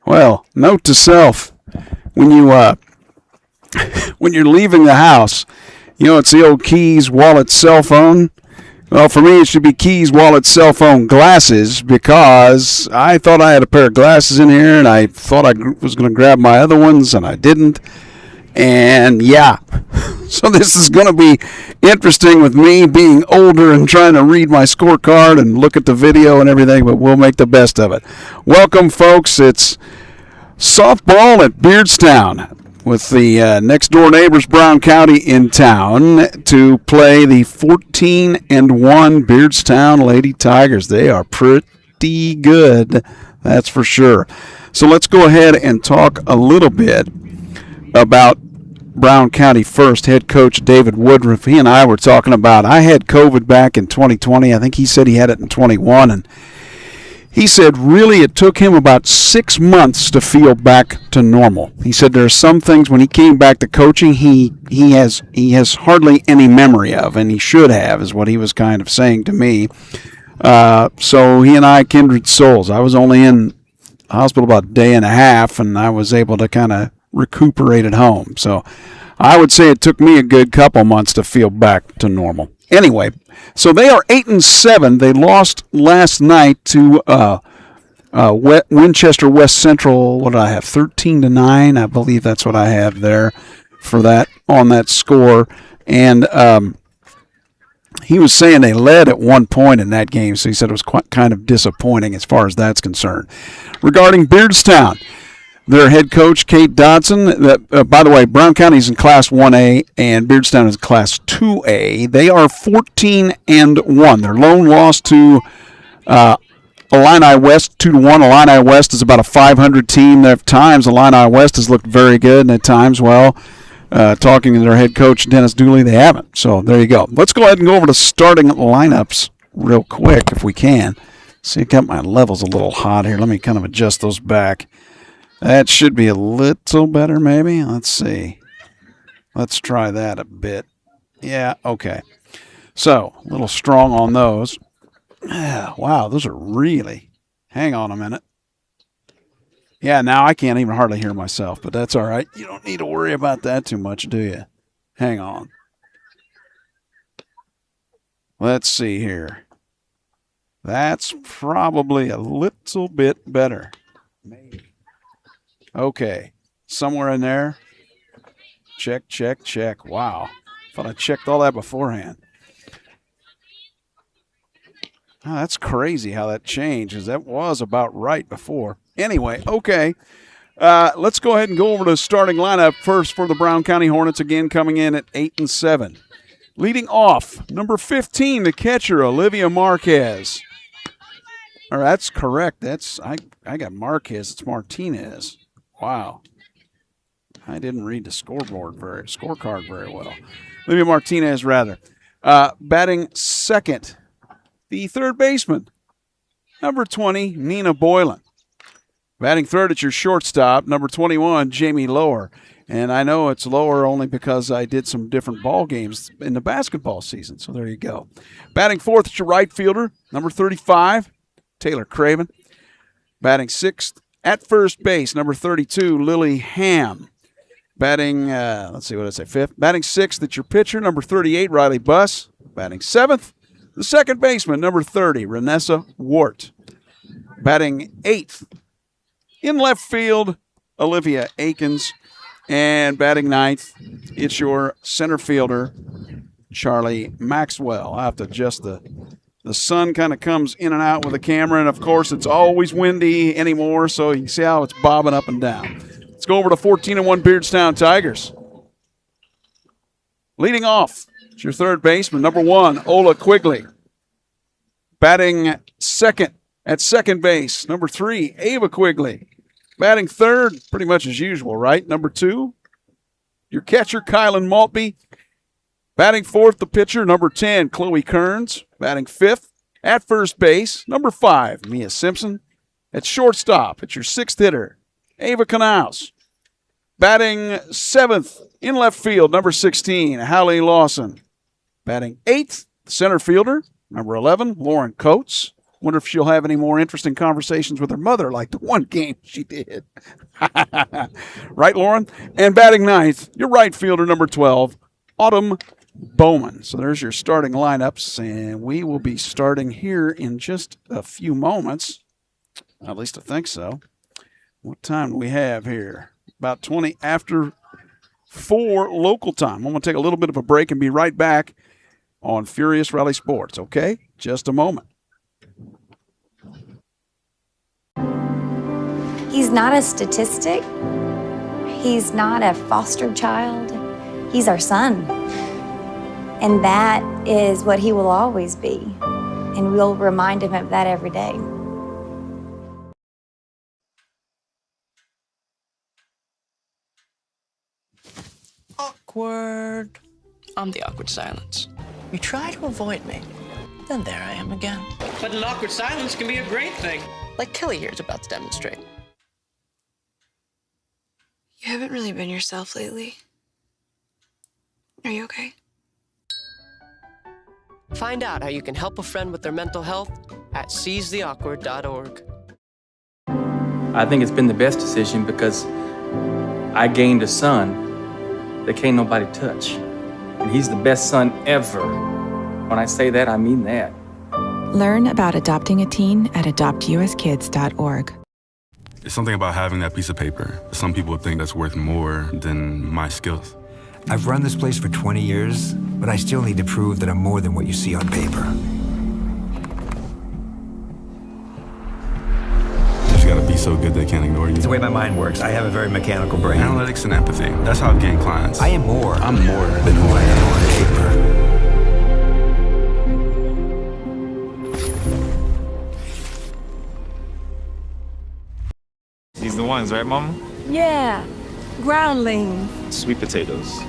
Well, note to self: when you when you're leaving the house, it's the old keys, wallet, cell phone. Well, for me, it should be keys, wallet, cell phone, glasses, because I thought I had a pair of glasses in here, and I thought I was going to grab my other ones, and I didn't. And yeah, so this is going to be interesting with me being older and trying to read my scorecard and look at the video and everything, but we'll make the best of it. Welcome, folks. It's softball at Beardstown with the next-door neighbors, Brown County, in town to play the 14-1 Beardstown Lady Tigers. They are pretty good, that's for sure. So let's go ahead and talk a little bit about Brown County first. Head coach David Woodruff, he and I were talking about, I had COVID back in 2020. I think he said he had it in 21, and he said really it took him about 6 months to feel back to normal. He said there are some things when he came back to coaching he has hardly any memory of, and he should have, is what he was kind of saying to me. So he and I kindred souls. I was only in the hospital about a day and a half, and I was able to kind of recuperate at home. So I would say it took me a good couple months to feel back to normal. Anyway, so they are 8-7. They lost last night to Winchester West Central. What did I have? 13-9. I believe that's what I have there for that on that score. And he was saying they led at one point in that game, so he said it was quite kind of disappointing as far as that's concerned. Regarding Beardstown, their head coach, Kate Dodson, by the way, Brown County's in Class 1A and Beardstown is Class 2A. They are 14-1. Their lone loss to Illini West, 2-1. Illini West is about a 500 team. At times, Illini West has looked very good, and at times, well, talking to their head coach, Dennis Dooley, they haven't. So there you go. Let's go ahead and go over to starting lineups real quick if we can. See, I got my levels a little hot here. Let me kind of adjust those back. That should be a little better, maybe. Let's see. Let's try that a bit. Yeah, okay. So, a little strong on those. Wow, those are really... Hang on a minute. Yeah, now I can't even hardly hear myself, but that's all right. You don't need to worry about that too much, do you? Hang on. Let's see here. That's probably a little bit better. Maybe. Okay, somewhere in there. Check, check, check. Wow. Thought I checked all that beforehand. Oh, that's crazy how that changed, because that was about right before. Anyway, okay. Let's go ahead and go over to the starting lineup first for the Brown County Hornets, again coming in at 8-7. Leading off, number 15, the catcher, Olivia Marquez. Or that's correct. I got Marquez. It's Martinez. Wow. I didn't read the scorecard very well. Olivia Martinez, rather. Batting second, the third baseman, number 20, Nina Boylan. Batting third at your shortstop, number 21, Jamie Lower. And I know it's Lower only because I did some different ball games in the basketball season, so there you go. Batting fourth at your right fielder, number 35, Taylor Craven. Batting sixth at first base, number 32, Lily Ham. Batting, fifth. Batting sixth at your pitcher, number 38, Riley Buss. Batting seventh, the second baseman, number 30, Renessa Wart. Batting eighth, in left field, Olivia Akins. And batting ninth, it's your center fielder, Charlie Maxwell. I'll have to adjust the sun kind of comes in and out with the camera, and of course it's always windy anymore, so you can see how it's bobbing up and down. Let's go over to 14-1 Beardstown Tigers. Leading off, it's your third baseman, number 1, Ola Quigley. Batting second at second base, number 3, Ava Quigley. Batting third, pretty much as usual, right? Number 2, your catcher, Kylan Maltby. Batting fourth, the pitcher, number 10, Chloe Kearns. Batting fifth, at first base, number 5, Mia Simpson. At shortstop, it's your sixth hitter, Ava Knaus. Batting seventh, in left field, number 16, Hallie Lawson. Batting eighth, center fielder, number 11, Lauren Coates. Wonder if she'll have any more interesting conversations with her mother like the one game she did. Right, Lauren? And batting ninth, your right fielder, number 12, Autumn Bowman. So there's your starting lineups, and we will be starting here in just a few moments. At least I think so. What time do we have here? About 20 after 4 local time. I'm going to take a little bit of a break and be right back on Furious Rally Sports, okay? Just a moment. He's not a statistic. He's not a foster child. He's our son. And that is what he will always be. And we'll remind him of that every day. Awkward. I'm the awkward silence. You try to avoid me, then there I am again. But an awkward silence can be a great thing. Like Kelly here is about to demonstrate. You haven't really been yourself lately. Are you okay? Find out how you can help a friend with their mental health at seizetheawkward.org. I think it's been the best decision because I gained a son that can't nobody touch. And he's the best son ever. When I say that, I mean that. Learn about adopting a teen at adoptuskids.org. It's something about having that piece of paper. Some people think that's worth more than my skills. I've run this place for 20 years, but I still need to prove that I'm more than what you see on paper. You just gotta be so good they can't ignore you. It's the way my mind works. I have a very mechanical brain. Analytics and empathy. That's how I've gained clients. I am more. I'm more than who I am on paper. These the ones, right, Mama? Yeah, groundling. Sweet potatoes.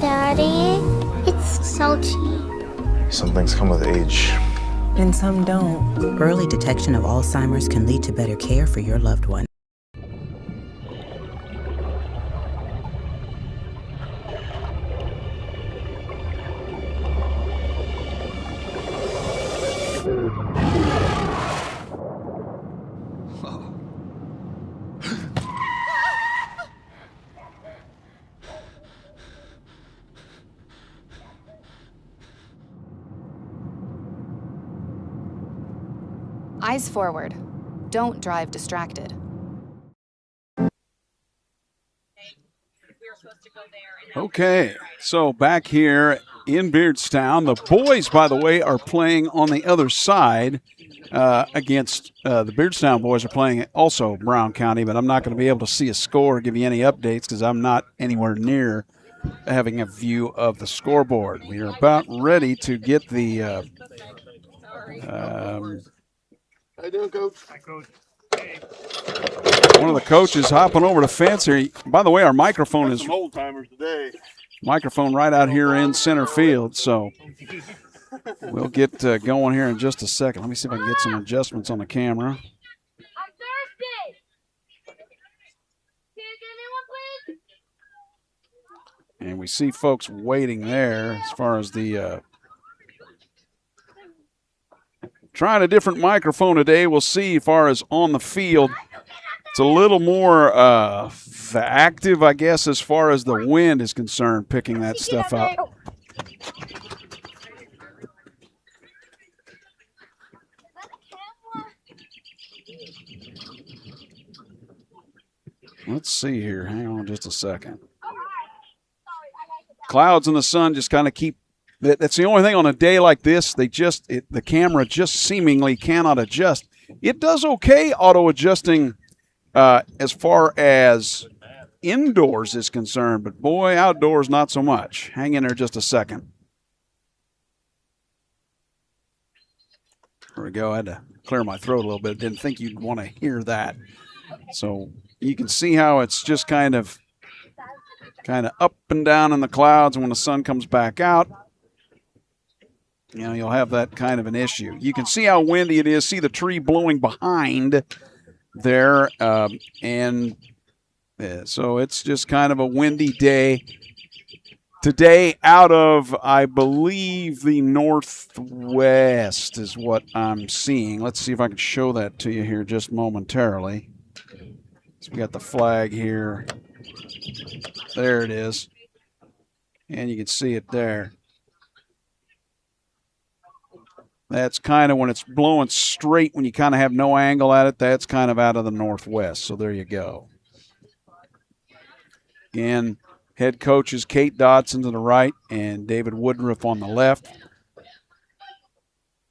Daddy, it's so cheap. Some things come with age. And some don't. Early detection of Alzheimer's can lead to better care for your loved one. Eyes forward. Don't drive distracted. Okay, so back here in Beardstown, the boys, by the way, are playing on the other side against the Beardstown boys are playing also Brown County, but I'm not going to be able to see a score or give you any updates because I'm not anywhere near having a view of the scoreboard. We are about ready to get the How you doing, Coach? Hi, Coach. one of the coaches hopping over the fence here. By the way, our microphone is some old timers today. Microphone right out here in center field, so we'll get going here in just a second. Let me see if I can get some adjustments on the camera. I'm thirsty. Can you get me one, please? And we see folks waiting there as far as the trying a different microphone today. We'll see as far as on the field. It's a little more active, I guess, as far as the wind is concerned, picking that stuff up. Let's see here. Hang on just a second. Clouds and the sun just kind of keep. That's the only thing on a day like this. The camera just seemingly cannot adjust. It does okay auto adjusting as far as indoors is concerned, but boy, outdoors not so much. Hang in there just a second. There we go. I had to clear my throat a little bit. Didn't think you'd want to hear that. So you can see how it's just kind of up and down in the clouds, and when the sun comes back out, you'll have that kind of an issue. You can see how windy it is. See the tree blowing behind there, so it's just kind of a windy day today out of, I believe, the Northwest is what I'm seeing. Let's see if I can show that to you here just momentarily. So we got the flag here. There it is. And you can see it there. That's kind of when it's blowing straight, when you kind of have no angle at it, that's kind of out of the Northwest. So there you go. Again, head coach is Kate Dodson to the right and David Woodruff on the left.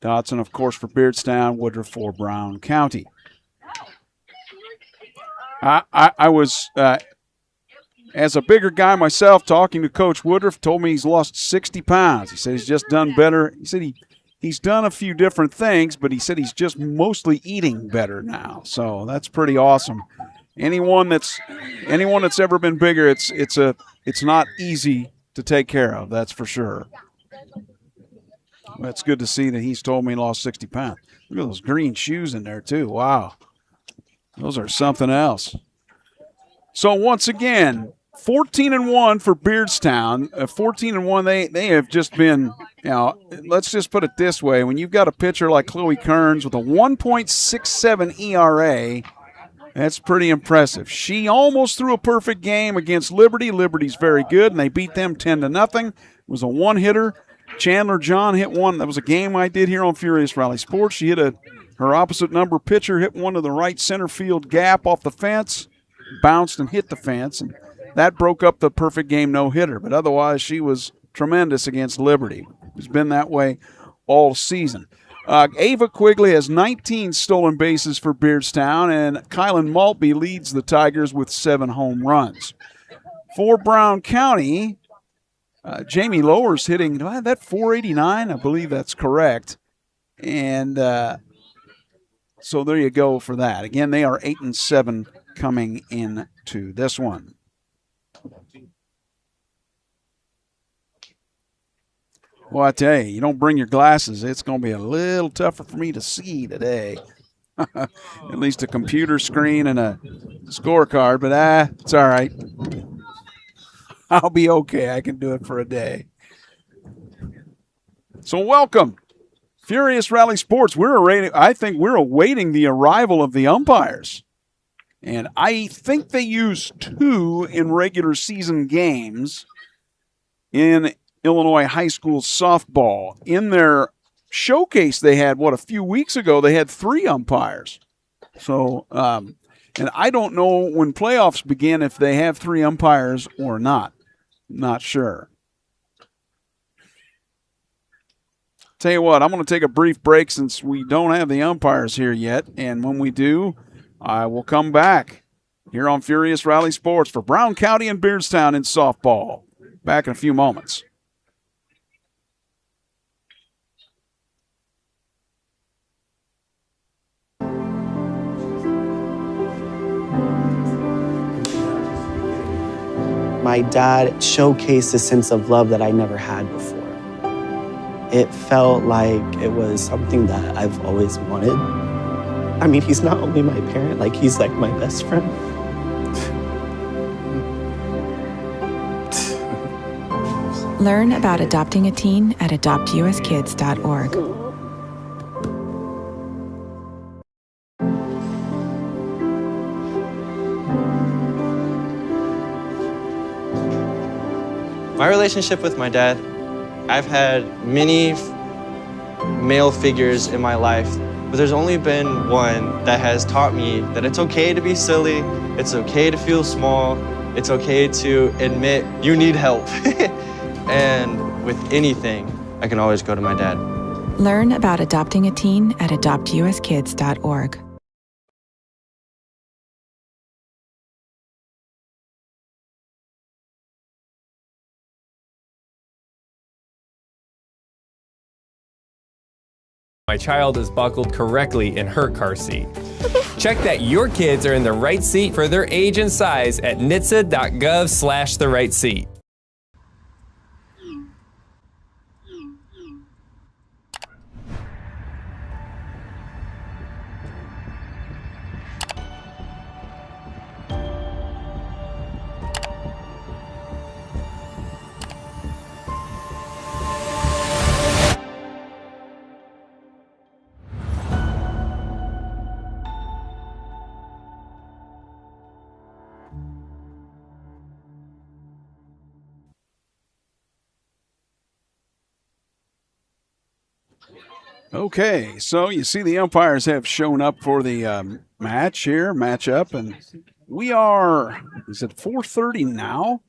Dodson, of course, for Beardstown, Woodruff for Brown County. I was, as a bigger guy myself, talking to Coach Woodruff, told me he's lost 60 pounds. He said he's just done better. He said he's done a few different things, but he said he's just mostly eating better now. So that's pretty awesome. Anyone that's ever been bigger, it's not easy to take care of. That's for sure. That's good to see that he's told me he lost 60 pounds. Look at those green shoes in there too. Wow, those are something else. So once again, 14-1 for Beardstown. 14-1. They have just been. Let's just put it this way: when you've got a pitcher like Chloe Kearns with a 1.67 ERA. That's pretty impressive. She almost threw a perfect game against Liberty. Liberty's very good, and they beat them 10-0. It was a one-hitter. Chandler John hit one. That was a game I did here on Furious Rally Sports. She hit her opposite number pitcher, hit one to the right center field gap off the fence, bounced and hit the fence, and that broke up the perfect game no-hitter. But otherwise, she was tremendous against Liberty. It's been that way all season. Ava Quigley has 19 stolen bases for Beardstown, and Kylan Maltby leads the Tigers with 7 home runs. For Brown County, Jamie Lowers hitting, do I have that 489? I believe that's correct. And so there you go for that. Again, they are 8-7 coming into this one. Well, I tell you don't bring your glasses, it's going to be a little tougher for me to see today. At least a computer screen and a scorecard, but it's all right. I'll be okay. I can do it for a day. So welcome. Furious Rally Sports. I think we're awaiting the arrival of the umpires. And I think they used 2 in regular season games in Illinois high school softball. In their showcase they had, a few weeks ago, they had 3 umpires. So, and I don't know when playoffs begin if they have 3 umpires or not. Not sure. Tell you what, I'm going to take a brief break since we don't have the umpires here yet. And when we do, I will come back here on Furious Rally Sports for Brown County and Beardstown in softball. Back in a few moments. My dad showcased a sense of love that I never had before. It felt like it was something that I've always wanted. I mean, he's not only my parent, he's like my best friend. Learn about adopting a teen at adoptuskids.org. My relationship with my dad, I've had many male figures in my life, but there's only been one that has taught me that it's okay to be silly, it's okay to feel small, it's okay to admit you need help. And with anything, I can always go to my dad. Learn about adopting a teen at adoptuskids.org. My child is buckled correctly in her car seat. Check that your kids are in the right seat for their age and size at nhtsa.gov/the-right-seat. Okay, so you see the umpires have shown up for the matchup, and we are, is it 4:30 now?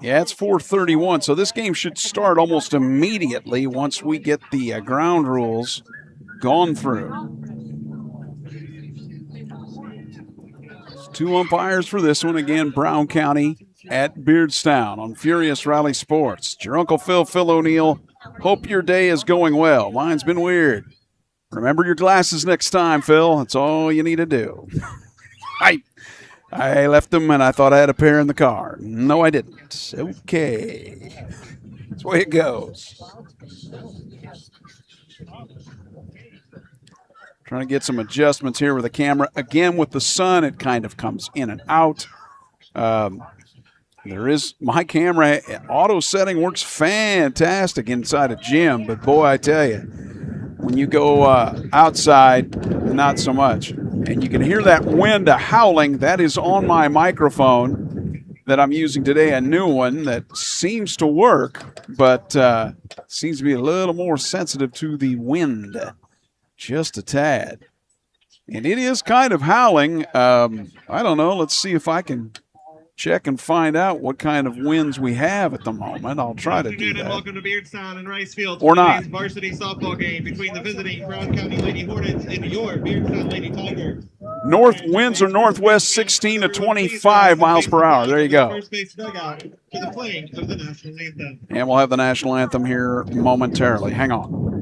Yeah, it's 4:31, so this game should start almost immediately once we get the ground rules gone through. Two umpires for this one. Again, Brown County at Beardstown on Furious Rally Sports. It's your Uncle Phil O'Neill. Hope your day is going well. Mine's been weird. Remember your glasses next time, Phil. That's all you need to do. I left them and I thought I had a pair in the car. No, I didn't. Okay. That's the way it goes. Trying to get some adjustments here with the camera. Again, with the sun, it kind of comes in and out. There is my camera auto setting works fantastic inside a gym, but boy, I tell you, when you go outside, not so much. And you can hear that wind howling. That is on my microphone that I'm using today, a new one that seems to work, but seems to be a little more sensitive to the wind, just a tad. And it is kind of howling. I don't know. Let's see if I can check and find out what kind of winds we have at the moment. I'll try to do that. Welcome to Beardstown and Ricefield. Or not. Varsity softball game between the visiting Brown County Lady Hornets and your Beardstown Lady Tigers. North winds are northwest 16 to 25 miles per hour. There you go. First base dugout to the playing of the national anthem. And we'll have the national anthem here momentarily. Hang on.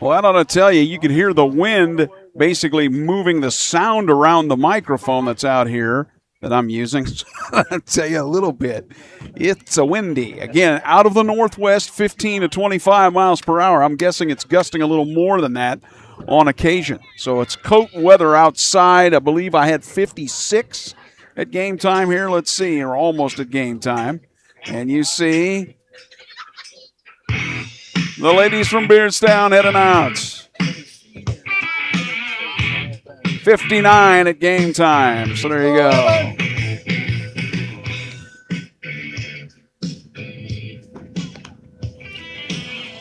Well, I don't know to tell you, you could hear the wind basically moving the sound around the microphone that's out here that I'm using. I'll tell you a little bit. It's a windy. Again, out of the northwest, 15 to 25 miles per hour. I'm guessing it's gusting a little more than that on occasion. So it's coat weather outside. I believe I had 56 at game time here. Let's see, or almost at game time. And you see the ladies from Beardstown heading out. 59 at game time. So there you go.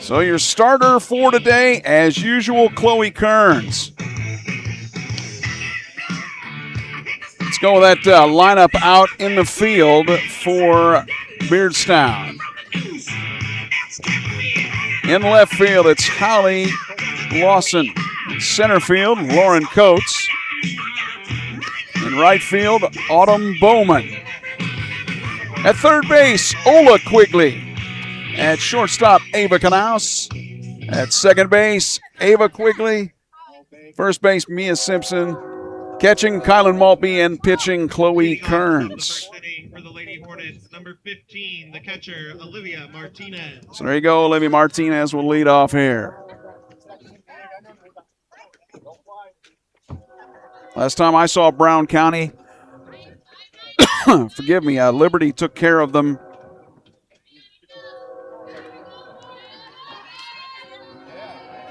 So your starter for today, as usual, Chloe Kearns. Let's go with that lineup out in the field for Beardstown. In left field, it's Holly Lawson. In center field, Lauren Coates. In right field, Autumn Bowman. At third base, Ola Quigley. At shortstop, Ava Knaus. At second base, Ava Quigley. First base, Mia Simpson. Catching, Kylan Maltby, and pitching, Chloe Kearns. For the Lady Hornets, number 15, the catcher, Olivia Martinez. So there you go. Olivia Martinez will lead off here. Last time I saw Brown County, forgive me, Liberty took care of them.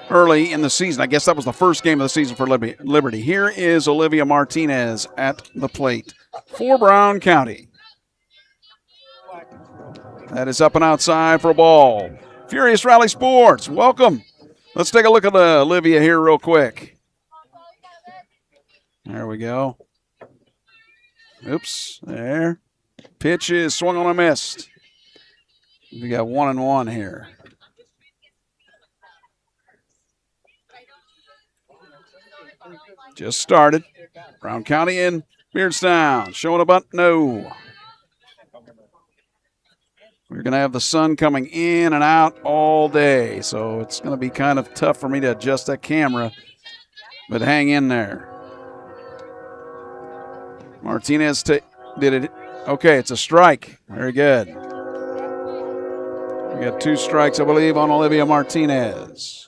early in the season. I guess that was the first game of the season for Liberty. Here is Olivia Martinez at the plate for Brown County. That is up and outside for a ball. Furious Rally Sports, welcome. Let's take a look at Olivia here real quick. There we go. Oops, there. Pitch is swung on and missed. We got 1-1 here. Just started. Brown County and Beardstown showing a bunt. No. We're going to have the sun coming in and out all day, so it's going to be kind of tough for me to adjust that camera, but hang in there. Martinez did it. Okay, it's a strike. Very good. We got 2 strikes, I believe, on Olivia Martinez.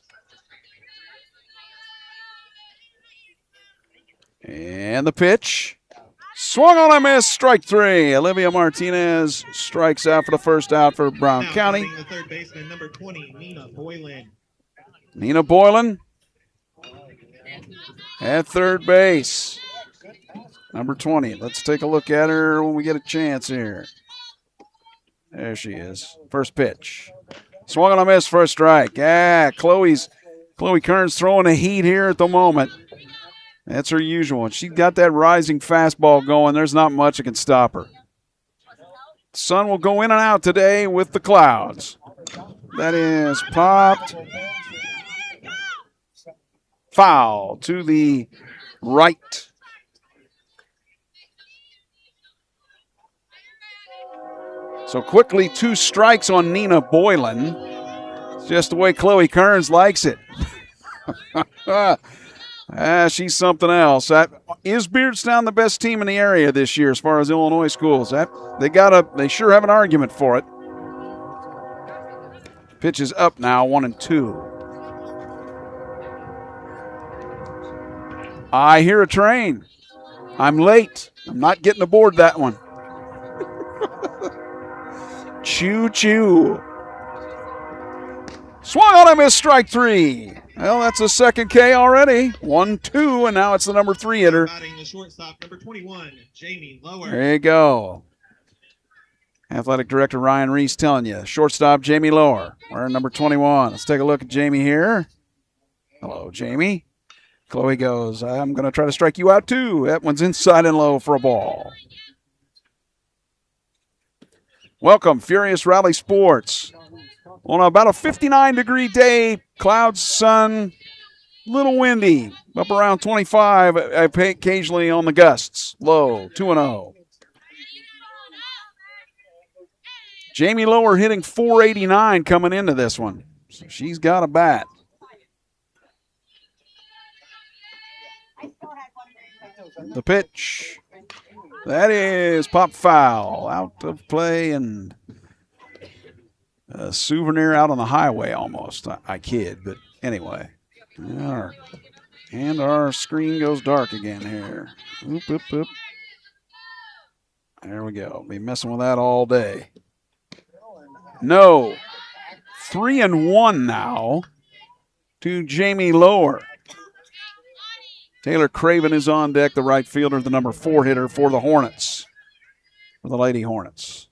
And the pitch. Swung on a miss, strike 3. Olivia Martinez strikes out for the first out for Brown County. The third baseman, number 20, Nina Boylan. Nina Boylan at third base. Number 20. Let's take a look at her when we get a chance here. There she is. First pitch. Swung on a miss for a strike. Chloe Kearns throwing the heat here at the moment. That's her usual. And she's got that rising fastball going. There's not much that can stop her. Sun will go in and out today with the clouds. That is popped. Foul to the right. So quickly 2 strikes on Nina Boylan. It's just the way Chloe Kearns likes it. She's something else. Is Beardstown the best team in the area this year as far as Illinois schools? They sure have an argument for it. Pitch is up now, 1-2. I hear a train. I'm late. I'm not getting aboard that one. Choo-choo. Swung on a miss, strike 3. Well, that's a second K already. 1-2, and now it's the number 3 hitter. The shortstop, number 21, Jamie Lower. There you go. Athletic Director Ryan Reese telling you. Shortstop, Jamie Lower. We're number 21. Let's take a look at Jamie here. Hello, Jamie. Chloe goes, I'm going to try to strike you out too. That one's inside and low for a ball. Welcome, Furious Rally Sports. On about a 59-degree day, clouds, sun, little windy, up around 25, occasionally on the gusts. Low, 2-0. Jamie Lower hitting .489 coming into this one. So she's got a bat. The pitch. That is pop foul. Out of play and a souvenir out on the highway almost. I kid, but anyway. And our screen goes dark again here. Oop, oop, oop. There we go. Be messing with that all day. No. 3-1 now to Jamie Lower. Taylor Craven is on deck, the right fielder, the number 4 hitter for the Hornets, for the Lady Hornets.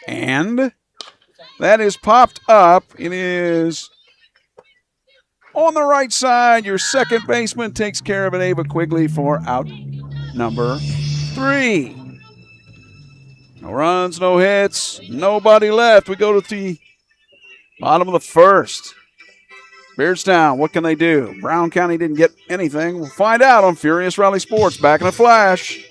And that is popped up. It is on the right side. Your second baseman takes care of it, Ava Quigley, for out number 3. No runs, no hits, nobody left. We go to the bottom of the first. Beardstown, what can they do? Brown County didn't get anything. We'll find out on Furious Rally Sports. Back in a flash.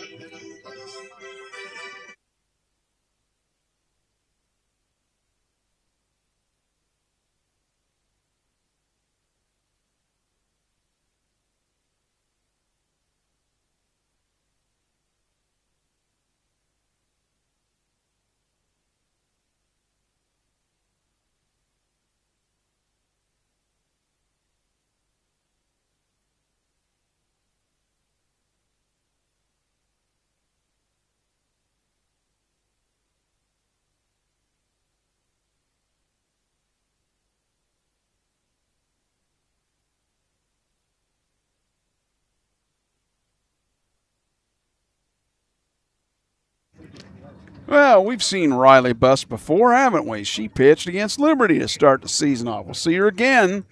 Well, we've seen Riley Buss before, haven't we? She pitched against Liberty to start the season off. We'll see her again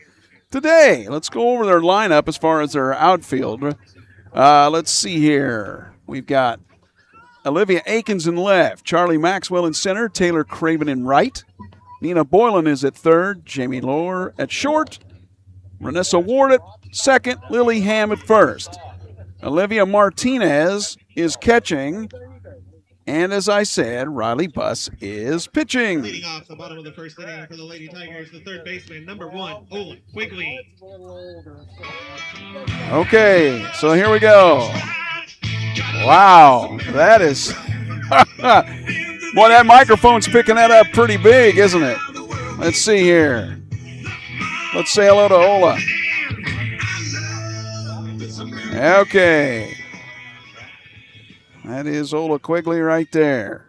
today. Let's go over their lineup as far as their outfield. Let's see here. We've got Olivia Akins in left, Charlie Maxwell in center, Taylor Craven in right. Nina Boylan is at third, Jamie Lohr at short, Renessa Ward at second, Lily Ham at first. Olivia Martinez is catching, and as I said, Riley Buss is pitching. Leading off the bottom of the first inning for the Lady Tigers, the third baseman, number 1, Ola Quigley. Okay, so here we go. Wow, that is... Boy, that microphone's picking that up pretty big, isn't it? Let's see here. Let's say hello to Ola. Okay. That is Ola Quigley right there.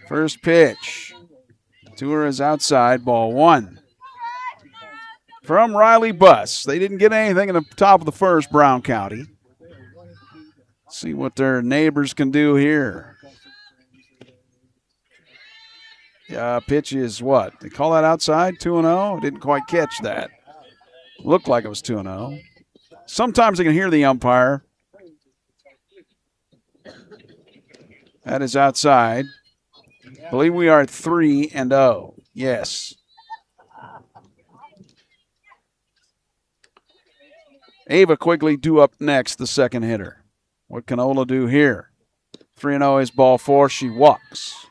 First pitch. To her is outside, ball 1. From Riley Buss. They didn't get anything in the top of the first, Brown County. Let's see what their neighbors can do here. Pitch is what? They call that outside? 2-0? Didn't quite catch that. Looked like it was 2-0. Sometimes I can hear the umpire. That is outside. I believe we are at 3-0. Yes. Ava Quigley due up next, the second hitter. What can Ola do here? 3-0 is ball 4. She walks.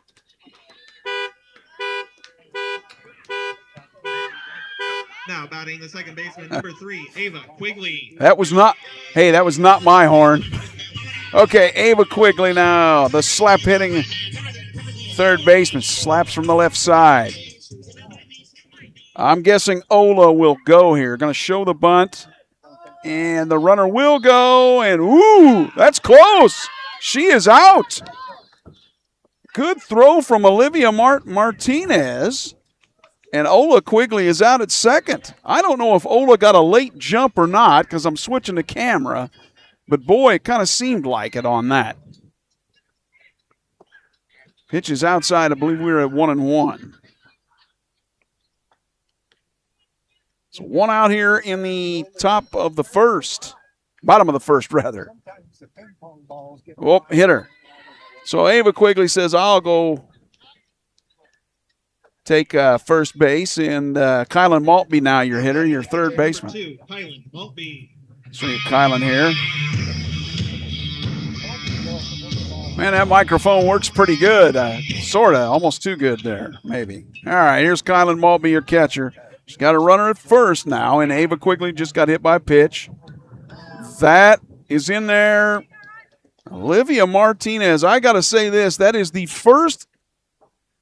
Now batting the second baseman, number 3, Ava Quigley. That was not my horn. Okay, Ava Quigley now. The slap hitting third baseman. Slaps from the left side. I'm guessing Ola will go here. Going to show the bunt. And the runner will go. And, ooh, that's close. She is out. Good throw from Olivia Martinez. And Ola Quigley is out at second. I don't know if Ola got a late jump or not because I'm switching the camera. But, boy, it kind of seemed like it on that. Pitch is outside. I believe we were at 1-1. So 1 out here in the top of the first. Bottom of the first, rather. Oh, hitter. So Ava Quigley says, I'll go take first base. And Kylan Maltby now your hitter, your third baseman. Kylan Maltby. See Kylan here. Man, that microphone works pretty good. Sort of. Almost too good there, maybe. All right, here's Kylan Maltby, your catcher. She's got a runner at first now, and Ava Quigley just got hit by a pitch. That is in there. Olivia Martinez, I got to say this. That is the first,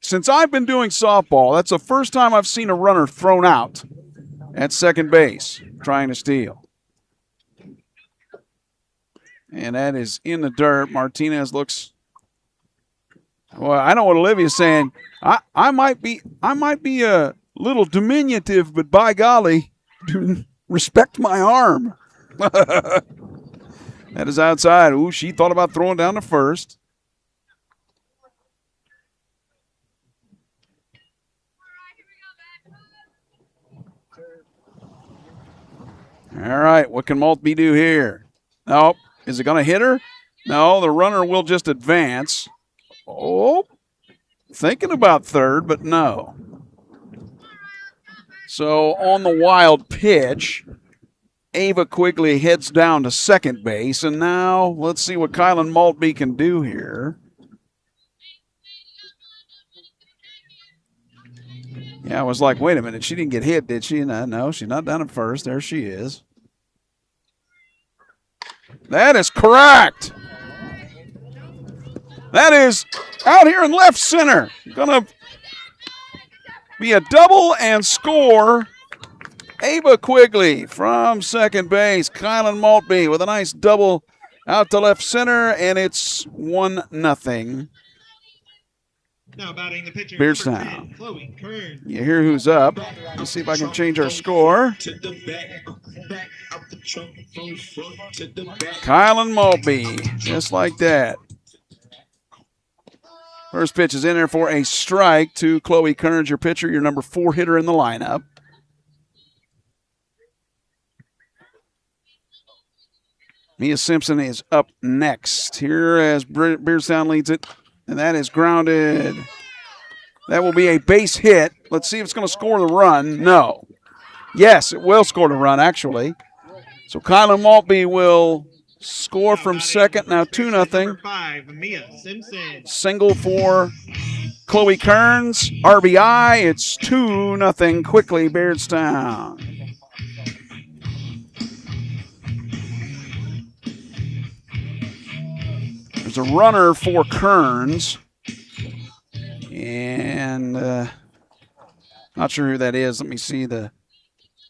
since I've been doing softball, that's the first time I've seen a runner thrown out at second base trying to steal. And that is in the dirt. Martinez looks, well, I know what Olivia's saying. I might be a little diminutive, but by golly, respect my arm. That is outside. Ooh, she thought about throwing down to first. All right, what can Maltby do here? Nope. Is it going to hit her? No, the runner will just advance. Oh, thinking about third, but no. So on the wild pitch, Ava Quigley heads down to second base. And now let's see what Kylan Maltby can do here. Yeah, I was like, wait a minute. She didn't get hit, did she? No, she's not down at first. There she is. That is correct. That is out here in left center. Going to be a double and score. Ava Quigley from second base. Kylan Maltby with a nice double out to left center, and it's 1-0. Now batting the pitcher, Beardstown. Chloe Kern. You hear who's up. Let's see if I can change our score. Kylan Maltby, just like that. First pitch is in there for a strike to Chloe Kearns, your pitcher, your number 4 hitter in the lineup. Mia Simpson is up next here as Beardstown leads it, and that is grounded. That will be a base hit. Let's see if it's going to score the run. No. Yes, it will score the run, actually. So Kylan Maltby will score from second. Now 2-0. 5, Mia Simpson. Single for Chloe Kearns. RBI. It's 2-0 quickly, Beardstown. There's a runner for Kearns. And not sure who that is. Let me see the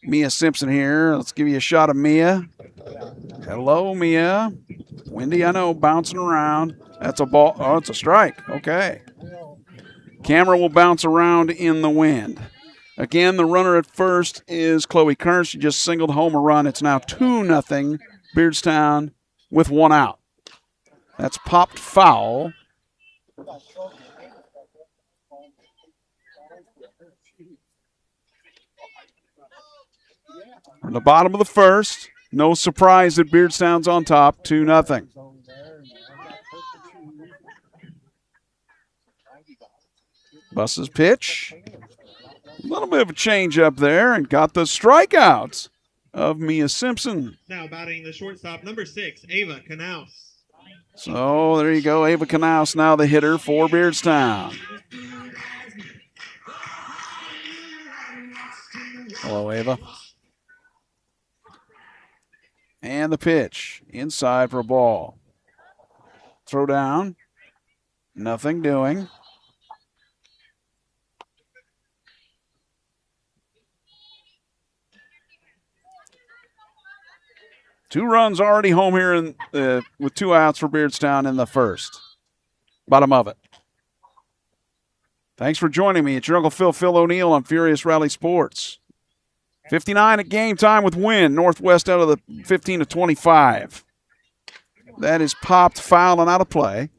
Mia Simpson here. Let's give you a shot of Mia. Hello, Mia. Windy, I know, bouncing around. That's a ball. Oh, it's a strike. Okay. Camera will bounce around in the wind. Again, the runner at first is Chloe Kearns. She just singled home a run. It's now 2-0 Beardstown with 1 out. That's popped foul. From the bottom of the first, no surprise that Beardstown's on top, 2-0. Bus's pitch. A little bit of a change up there and got the strikeouts of Mia Simpson. Now batting the shortstop, number 6, Ava Knaus. So there you go. Ava Knaus now the hitter for Beardstown. Hello, Ava. And the pitch. Inside for a ball. Throw down. Nothing doing. Two runs already home here in, with 2 outs for Beardstown in the first. Bottom of it. Thanks for joining me. It's your Uncle Phil O'Neill on Furious Rally Sports. 59 at game time with Wynn. Northwest out of the 15-25. That is popped, foul, and out of play.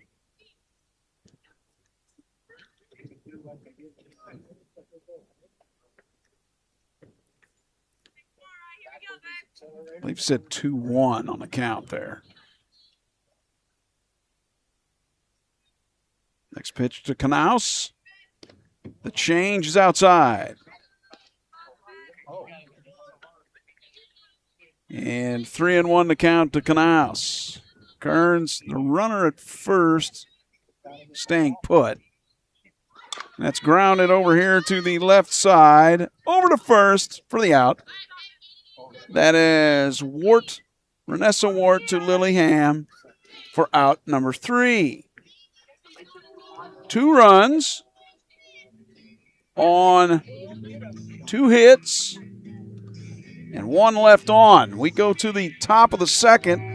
I believe it said 2-1 on the count there. Next pitch to Knaus. The change is outside. And 3-1 to count to Knaus. Kearns, the runner at first, staying put. That's grounded over here to the left side. Over to first for the out. That is Wart, Renessa Wart to Lily Ham for out number 3. 2 runs on 2 hits and 1 left on. We go to the top of the second.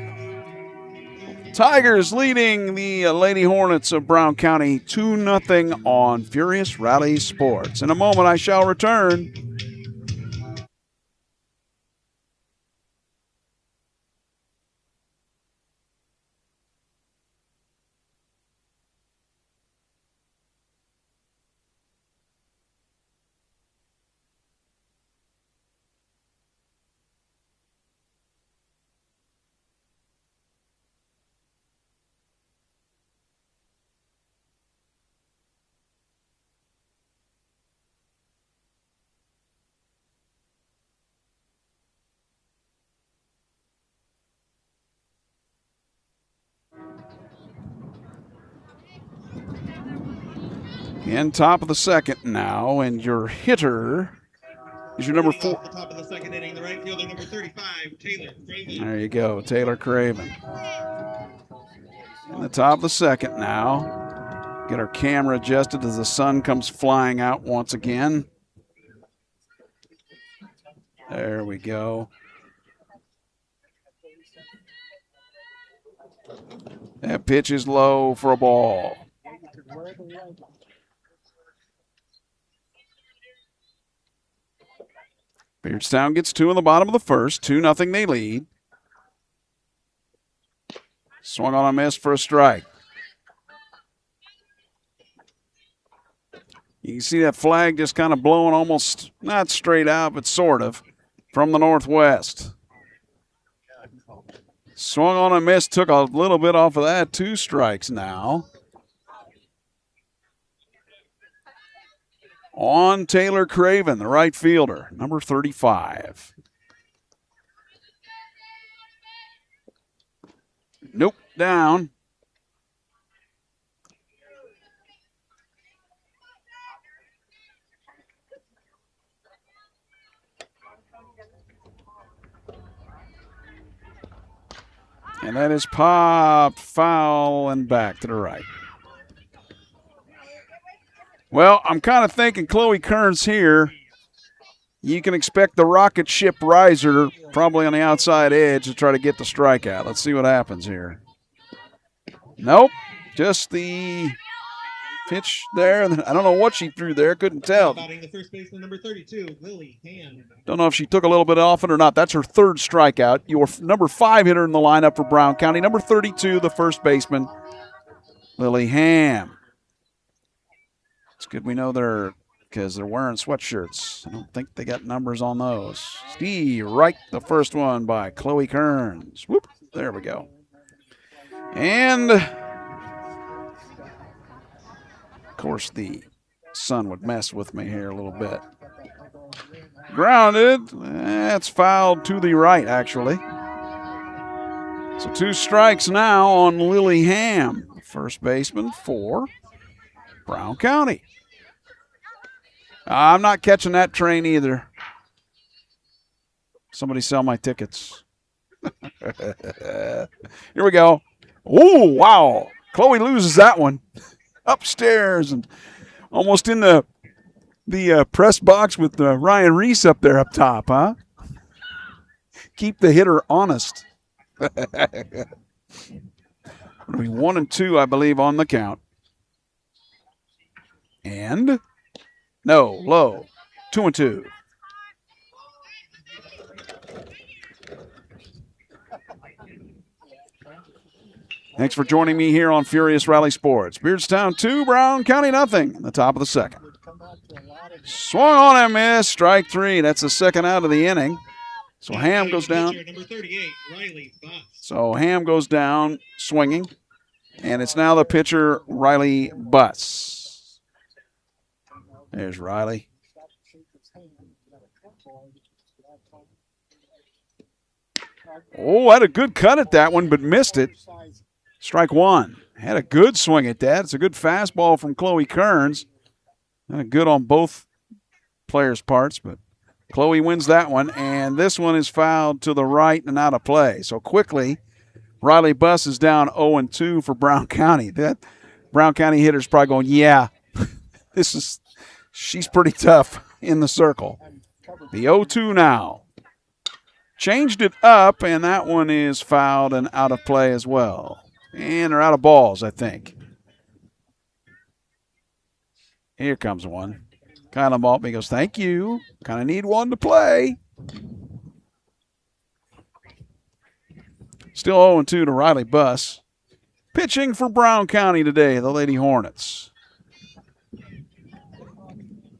Tigers leading the Lady Hornets of Brown County 2-0 on Furious Rally Sports. In a moment, I shall return. In top of the second now, and your hitter is your number 4. Off the top of the second inning, the right fielder, number 35, Taylor Craven. There you go, Taylor Craven. In the top of the second now. Get our camera adjusted as the sun comes flying out once again. There we go. That pitch is low for a ball. Beardstown gets 2 in the bottom of the first. 2-0 they lead. Swung on a miss for a strike. You can see that flag just kind of blowing almost, not straight out, but sort of, from the northwest. Swung on and missed, took a little bit off of that. 2 strikes now. On Taylor Craven, the right fielder, number 35. Nope, down. And that is popped, foul, and back to the right. Well, I'm kind of thinking Chloe Kearns here. You can expect the rocket ship riser probably on the outside edge to try to get the strikeout. Let's see what happens here. Nope, just the pitch there. I don't know what she threw there. Couldn't tell. The first baseman, number 32, Lily Ham. Don't know if she took a little bit off it or not. That's her 3rd strikeout. Your number 5 hitter in the lineup for Brown County. Number 32, the first baseman, Lily Ham. It's good we know because they're wearing sweatshirts. I don't think they got numbers on those. Steve Wright, the first one by Chloe Kearns. Whoop, there we go. And, of course, the sun would mess with me here a little bit. Grounded. That's fouled to the right, actually. So 2 strikes now on Lily Ham, first baseman for Brown County. I'm not catching that train either. Somebody sell my tickets. Here we go. Oh, wow. Chloe loses that one. Upstairs and almost in the press box with Ryan Reese up there up top, huh? Keep the hitter honest. It'll be 1-2, I believe, on the count. And no, low. 2-2. Thanks for joining me here on Furious Rally Sports. Beardstown 2, Brown County nothing in the top of the second. Swung on and missed. Strike 3. That's the second out of the inning. So Ham goes down. So Ham goes down swinging. And it's now the pitcher, Riley Butts. There's Riley. Oh, had a good cut at that one, but missed it. Strike 1. Had a good swing at that. It's a good fastball from Chloe Kearns. Not good on both players' parts, but Chloe wins that one. And this one is fouled to the right and out of play. So quickly, Riley Buss is down 0-2 for Brown County. That Brown County hitter's probably going, yeah, she's pretty tough in the circle. The 0-2 now. Changed it up, and that one is fouled and out of play as well. And they're out of balls, I think. Here comes one. Kylan Maltby goes, thank you. Kind of need one to play. Still 0-2 to Riley Buss. Pitching for Brown County today, the Lady Hornets.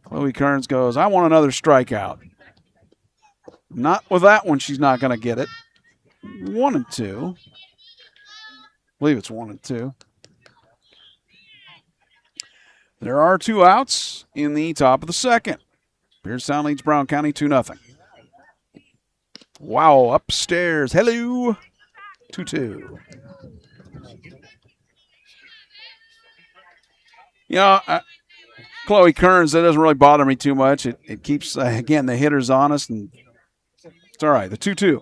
Chloe Kearns goes, I want another strikeout. Not with that one, she's not going to get it. 1-2. I believe it's 1-2. There are 2 outs in the top of the second. Beardstown leads Brown County 2-0. Wow, upstairs. Hello. 2-2. You know, Chloe Kearns, that doesn't really bother me too much. It keeps, again, the hitters honest, and it's all right. The 2-2.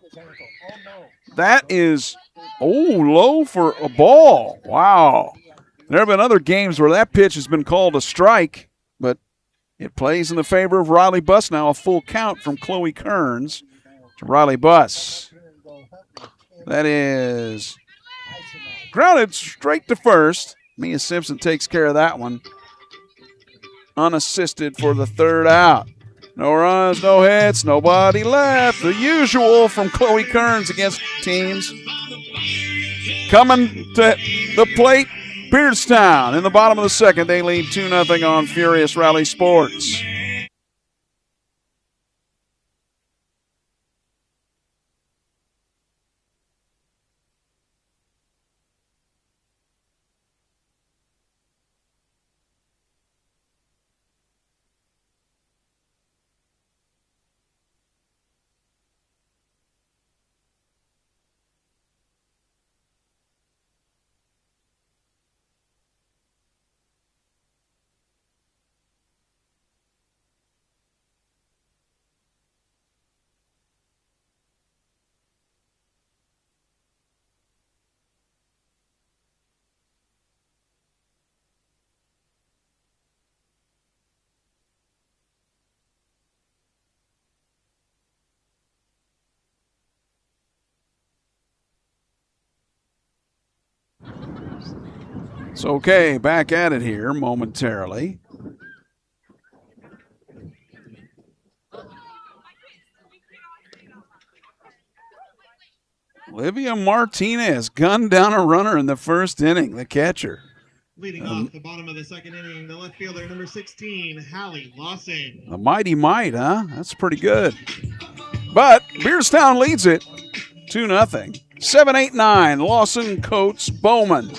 That is, low for a ball. Wow. There have been other games where that pitch has been called a strike, but it plays in the favor of Riley Buss now. A full count from Chloe Kearns to Riley Buss. That is grounded straight to first. Mia Simpson takes care of that one. Unassisted for the 3rd out. No runs, no hits, nobody left. The usual from Chloe Kearns against teams. Coming to the plate Beardstown in the bottom of the second. They lead 2-0 on Furious Rally Sports. It's okay, back at it here momentarily. Olivia Martinez gunned down a runner in the first inning, the catcher. Leading off the bottom of the second inning, the left fielder, number 16, Hallie Lawson. The mighty might, huh? That's pretty good. But Beardstown leads it 2-0. 7, 8, 9. Lawson, Coates, Bowman.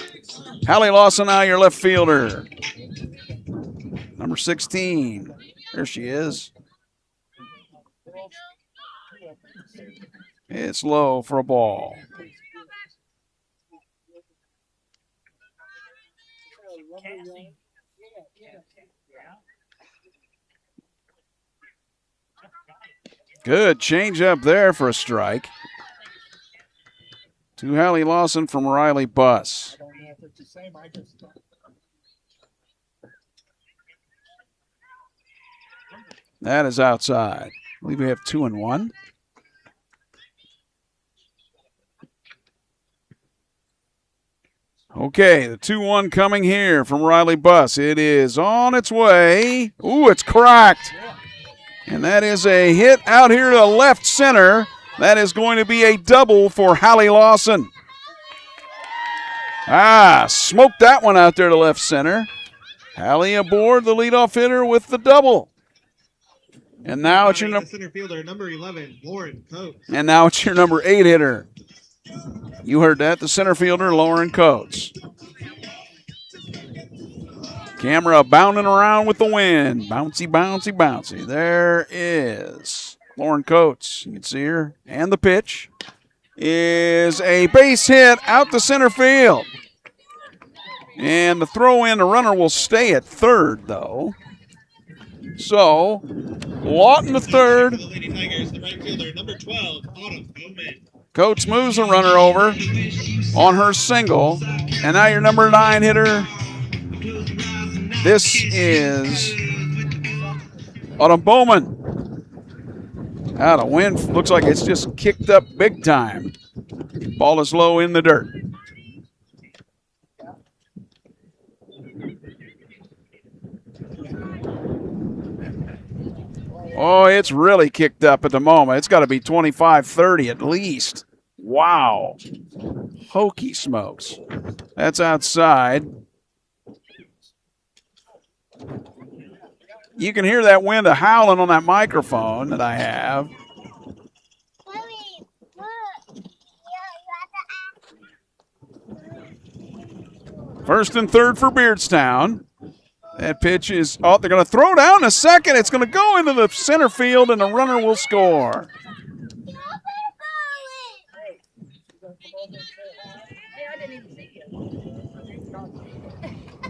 Hallie Lawson now your left fielder. Number 16. There she is. It's low for a ball. Good change up there for a strike. To Hallie Lawson from Riley Buss. That is outside. I believe we have 2-1. Okay, the 2-1 coming here from Riley Buss. It is on its way. Ooh, it's cracked. And that is a hit out here to left center. That is going to be a double for Hallie Lawson. Smoked that one out there to left center. Hallie aboard, the leadoff hitter with the double. And now it's your center fielder, number 11, Lauren Coates. And now it's your number 8 hitter. You heard that, the center fielder, Lauren Coates. Camera bounding around with the wind. Bouncy, bouncy, bouncy. There is Lauren Coates. You can see her. And the pitch is a base hit out to center field. And the throw in, the runner will stay at third, though. So, Lawton to third. The Lady Tigers, the right fielder, number 12, Autumn Bowman. Coates moves the runner over on her single. And now your number 9 hitter. This is Autumn Bowman. The wind looks like it's just kicked up big time. Ball is low in the dirt. Oh, it's really kicked up at the moment. It's got to be 25-30 at least. Wow. Hokey smokes. That's outside. You can hear that wind howling on that microphone that I have. First and third for Beardstown. That pitch is, they're going to throw down a second. It's going to go into the center field, and the runner will score.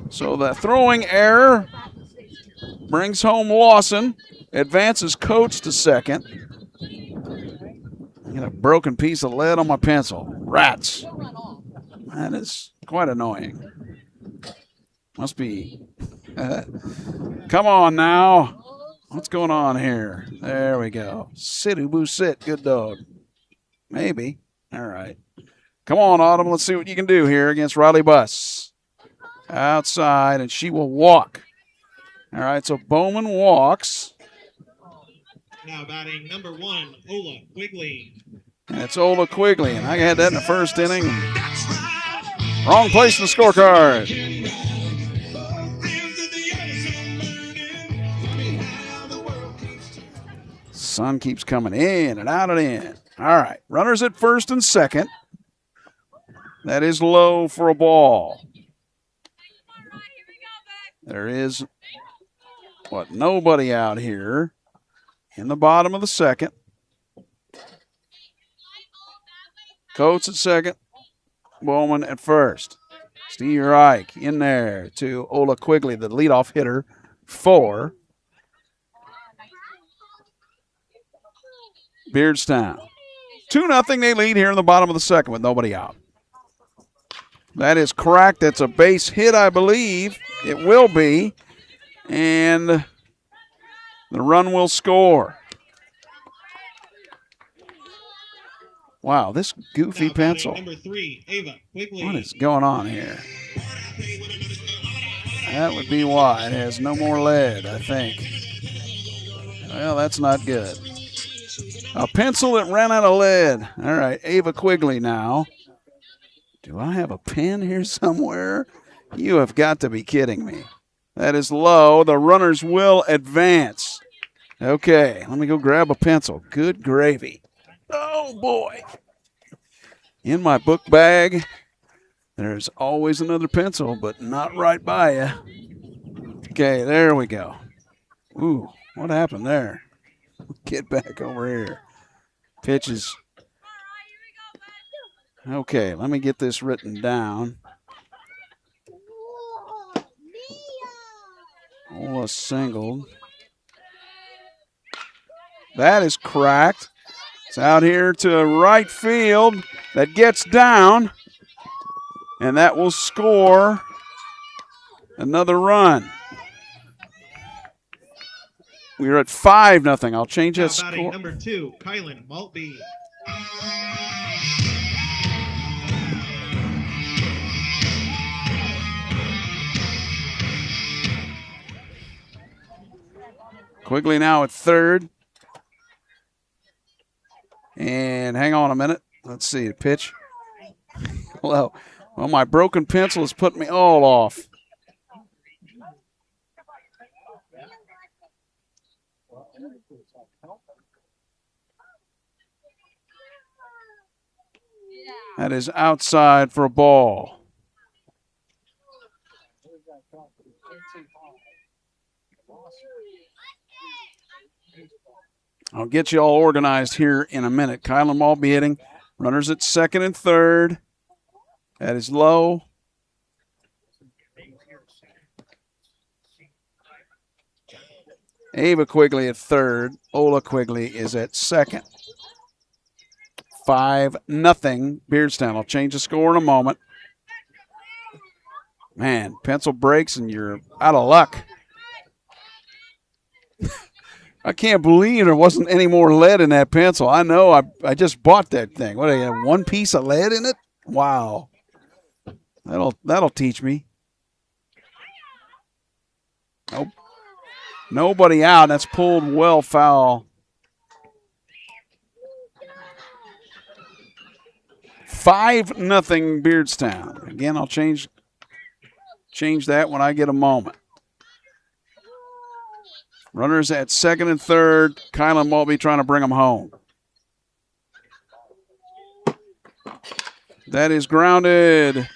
So the throwing error brings home Lawson, advances Coates to second. I got a broken piece of lead on my pencil. Rats. That is quite annoying. Must be. Come on now. What's going on here? There we go. Sit, Ubu, sit. Good dog. Maybe. All right. Come on, Autumn. Let's see what you can do here against Riley Buss. Outside, and she will walk. All right, so Bowman walks. Now batting number 1, Ola Quigley. And it's Ola Quigley, and I had that in the first inning. Wrong place in the scorecard. Sun keeps coming in and out and in. All right, runners at first and second. That is low for a ball. There is, nobody out here in the bottom of the second. Coates at second. Bowman at first. Steve Reich in there to Ola Quigley, the leadoff hitter for Beardstown. 2-0 they lead here in the bottom of the second with nobody out. That is cracked. That's a base hit, I believe. It will be. And the run will score. Wow, this goofy pencil. Number 3, Ava Quigley. What is going on here? That would be why it has no more lead, I think. Well, that's not good. A pencil that ran out of lead. All right, Ava Quigley now. Do I have a pen here somewhere? You have got to be kidding me. That is low. The runners will advance. Okay, let me go grab a pencil. Good gravy. Oh, boy. In my book bag, there's always another pencil, but not right by you. Okay, there we go. Ooh, what happened there? Get back over here. Pitches. Okay, let me get this written down. Ola singled. That is cracked. It's out here to right field. That gets down. And that will score another run. We're at 5-0. I'll change that score. Number 2, Kylan Maltby. Quigley now at third. And hang on a minute. Let's see the pitch. Well, my broken pencil has put me all off. That is outside for a ball. I'll get you all organized here in a minute. Kylan Maltby hitting. Runners at second and third. That is low. Ava Quigley at third. Ola Quigley is at second. 5-0 Beardstown. I'll change the score in a moment. Man, pencil breaks and you're out of luck. I can't believe there wasn't any more lead in that pencil. I know. I just bought that thing. What, I have one piece of lead in it? Wow. That'll teach me. Nope. Nobody out. That's pulled well foul. 5-0 Beardstown. Again, I'll change that when I get a moment. Runners at second and third. Kylan Maltby trying to bring them home. That is grounded.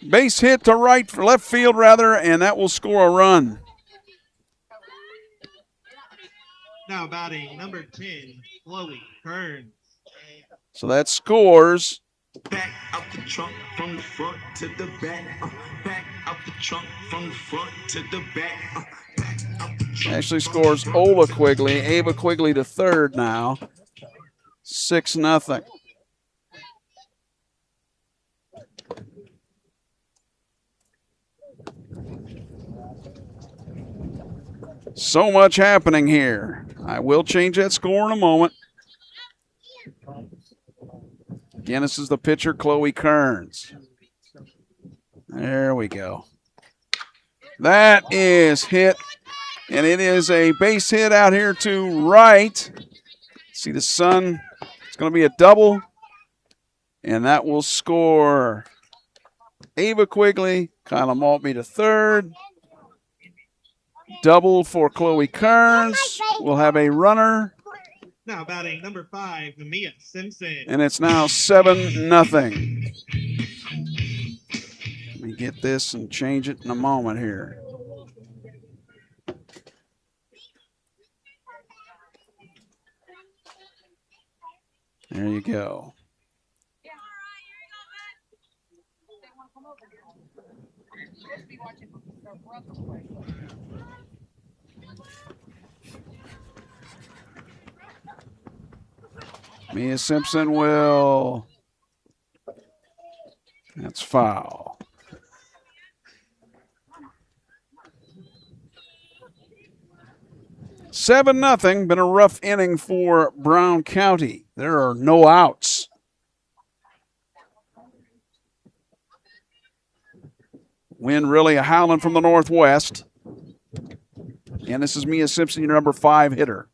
Base hit to left field, and that will score a run. Now batting number 10, Chloe Kearns. So that scores. Back out the trunk from the front to the back. Back out the trunk from the front to the back. Actually scores Ola Quigley. Ava Quigley to third now. 6-0. So much happening here. I will change that score in a moment. Again, this is the pitcher, Chloe Kearns. There we go. That is hit. And it is a base hit out here to right. See the sun. It's going to be a double. And that will score Ava Quigley. Kylan Maltby to third. Double for Chloe Kearns. We'll have a runner. Now batting number 5, Mia Simpson. And it's now 7-0. Let me get this and change it in a moment here. There you go. Mia Simpson will. That's foul. Seven nothing. Been a rough inning for Brown County. There are no outs. Wind really a howling from the northwest. And this is Mia Simpson, your number 5 hitter.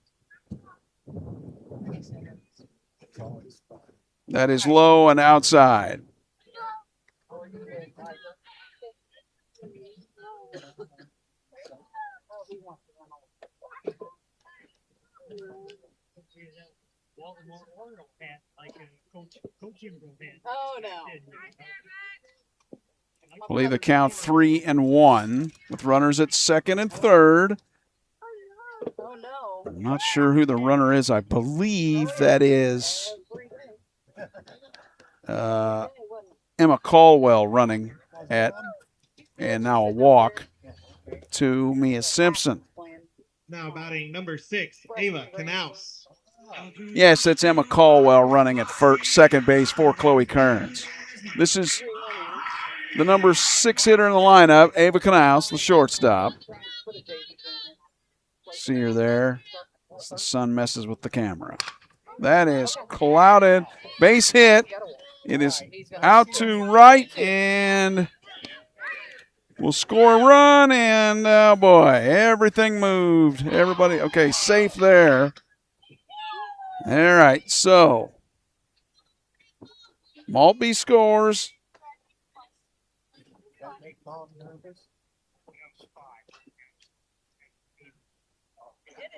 That is low and outside. Oh, no. I believe the count 3-1 with runners at second and third. Oh, no. I'm not sure who the runner is. I believe that is Emma Caldwell running at, and now a walk to Mia Simpson. Now batting number 6, Ava Knaus. Yes, that's Emma Caldwell running at second base for Chloe Kearns. This is the number 6 hitter in the lineup, Ava Knaus, the shortstop. See her there. As the sun messes with the camera. That is clouded. Base hit. It is out to right, and we'll score a run, and oh boy, everything moved. Everybody, okay, safe there. All right, so Maltby scores.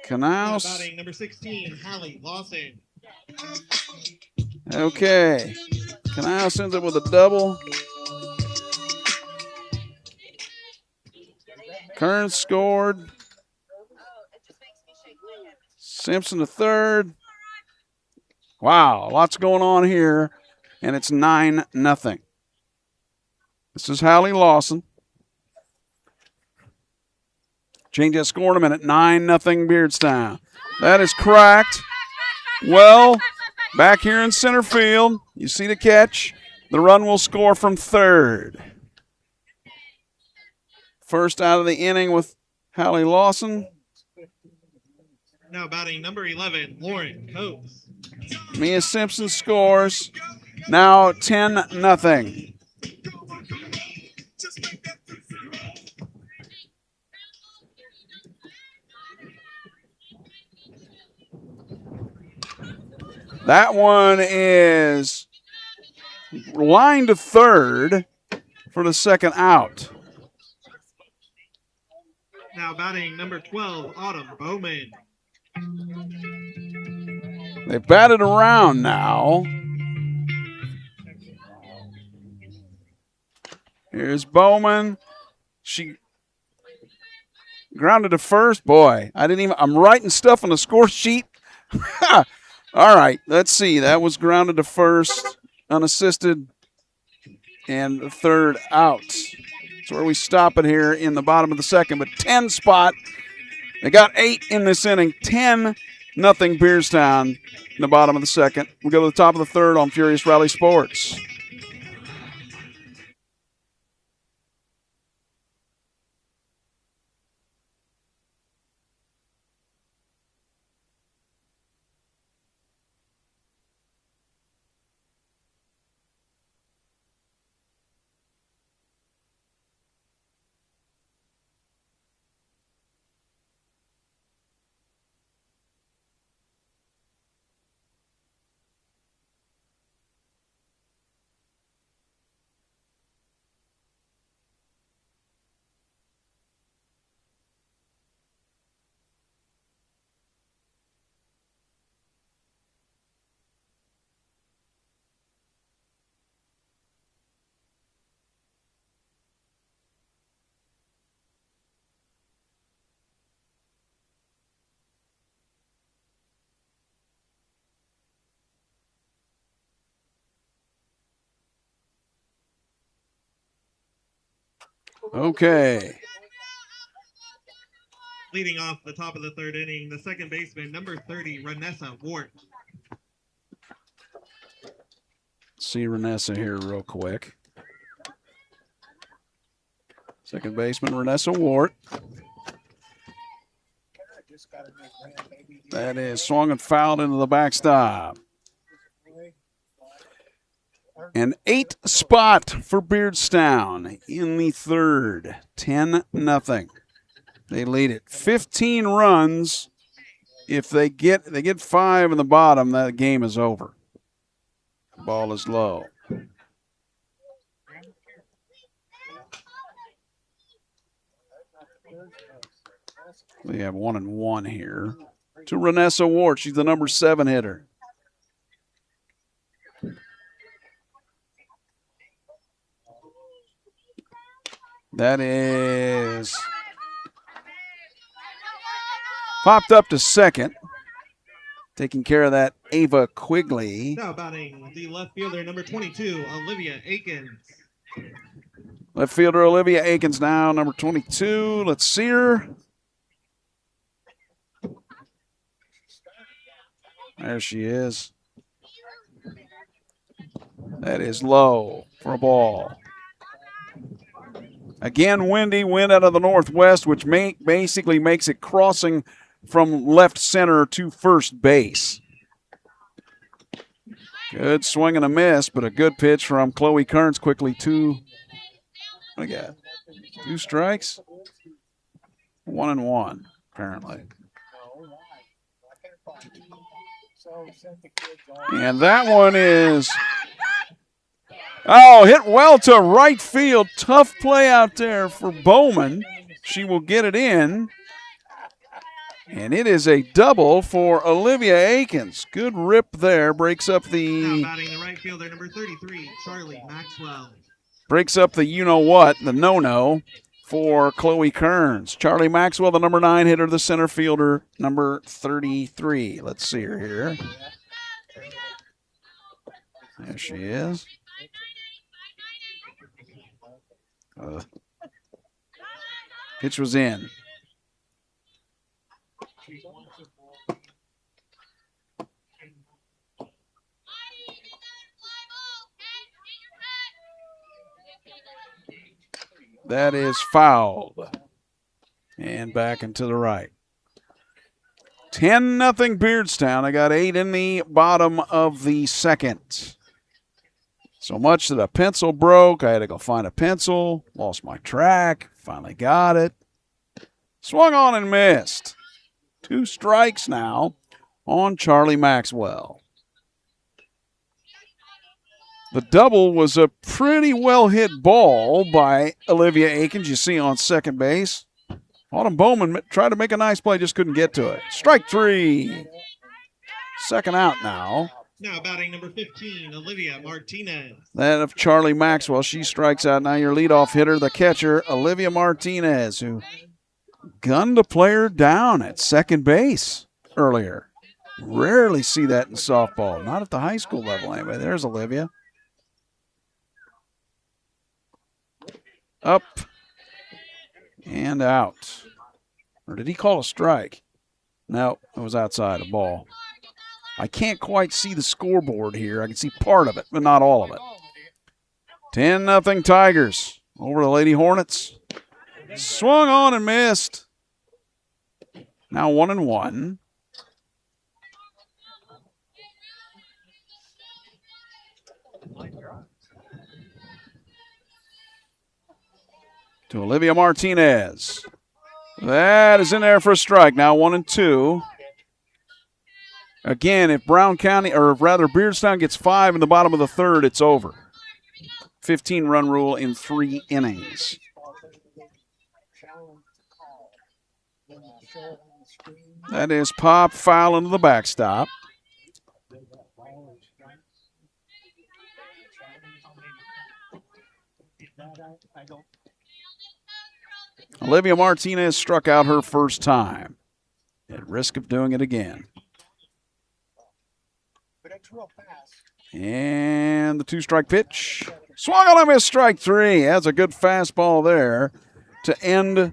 Knaus. Batting number 16, Hallie Lawson. Okay. Knaus ends up with a double. Kearns scored. Simpson the third. Wow, lots going on here, and it's 9-0. This is Hallie Lawson. Change that score in a minute. 9-0 Beardstown. That is cracked. Well, back here in center field, you see the catch. The run will score from third. First out of the inning with Hallie Lawson. Now batting number 11, Lauren Coates. Mia Simpson scores. Now 10-0. That one is line to third for the second out. Now batting number 12, Autumn Bowman. They batted around now. Here's Bowman. She grounded to first. Boy, I'm writing stuff on the score sheet. All right, let's see. That was grounded to first, unassisted, and the third out. That's where we stop it here in the bottom of the second. But 10 spot. They got 8 in this inning. 10-0 Beardstown in the bottom of the second. We go to the top of the third on Furious Rally Sports. Okay. Leading off the top of the third inning, the second baseman, number 30, Renessa Ward. See Renessa here real quick. Second baseman, Renessa Ward. That is swung and fouled into the backstop. An 8 spot for Beardstown in the third. 10-0. They lead it 15 runs. If they get 5 in the bottom, that game is over. Ball is low. We have 1-1 here to Renessa Ward. She's the number 7 hitter. That is popped up to second. Taking care of that, Ava Quigley. Now batting the left fielder, number 22, Olivia Akins. Left fielder Olivia Akins now, number 22. Let's see her. There she is. That is low for a ball. Again, windy, wind out of the northwest, which basically makes it crossing from left center to first base. Good swing and a miss, but a good pitch from Chloe Kearns. Quickly 2. What do we got? 2 strikes? 1-1, apparently. And that one is, hit well to right field. Tough play out there for Bowman. She will get it in. And it is a double for Olivia Akins. Good rip there. Breaks up the... Now batting the right fielder, number 33, Charlie Maxwell. Breaks up the you-know-what, the no-no, for Chloe Kearns. Charlie Maxwell, the number 9 hitter, the center fielder, number 33. Let's see her here. There she is. Pitch was in. That is fouled. And back and to the right. 10-0 Beardstown. I got 8 in the bottom of the second. So much that a pencil broke. I had to go find a pencil. Lost my track. Finally got it. Swung on and missed. 2 strikes now on Charlie Maxwell. The double was a pretty well-hit ball by Olivia Akins, you see on second base. Autumn Bowman tried to make a nice play, just couldn't get to it. Strike 3. Second out now. Now batting number 15, Olivia Martinez. That of Charlie Maxwell. She strikes out. Now your leadoff hitter, the catcher, Olivia Martinez, who gunned a player down at second base earlier. Rarely see that in softball. Not at the high school level anyway. There's Olivia. Up and out. Or did he call a strike? No, it was outside, a ball. I can't quite see the scoreboard here. I can see part of it, but not all of it. 10-0 Tigers over the Lady Hornets. Swung on and missed. Now 1-1. To Olivia Martinez. That is in there for a strike. Now 1-2. Again, if Brown County, or rather Beardstown gets 5 in the bottom of the third, it's over. 15-run rule in 3 innings. That is pop, foul into the backstop. Olivia Martinez struck out her first time, at risk of doing it again. And the 2-strike pitch. Swung on a miss, strike three. Has a good fastball there to end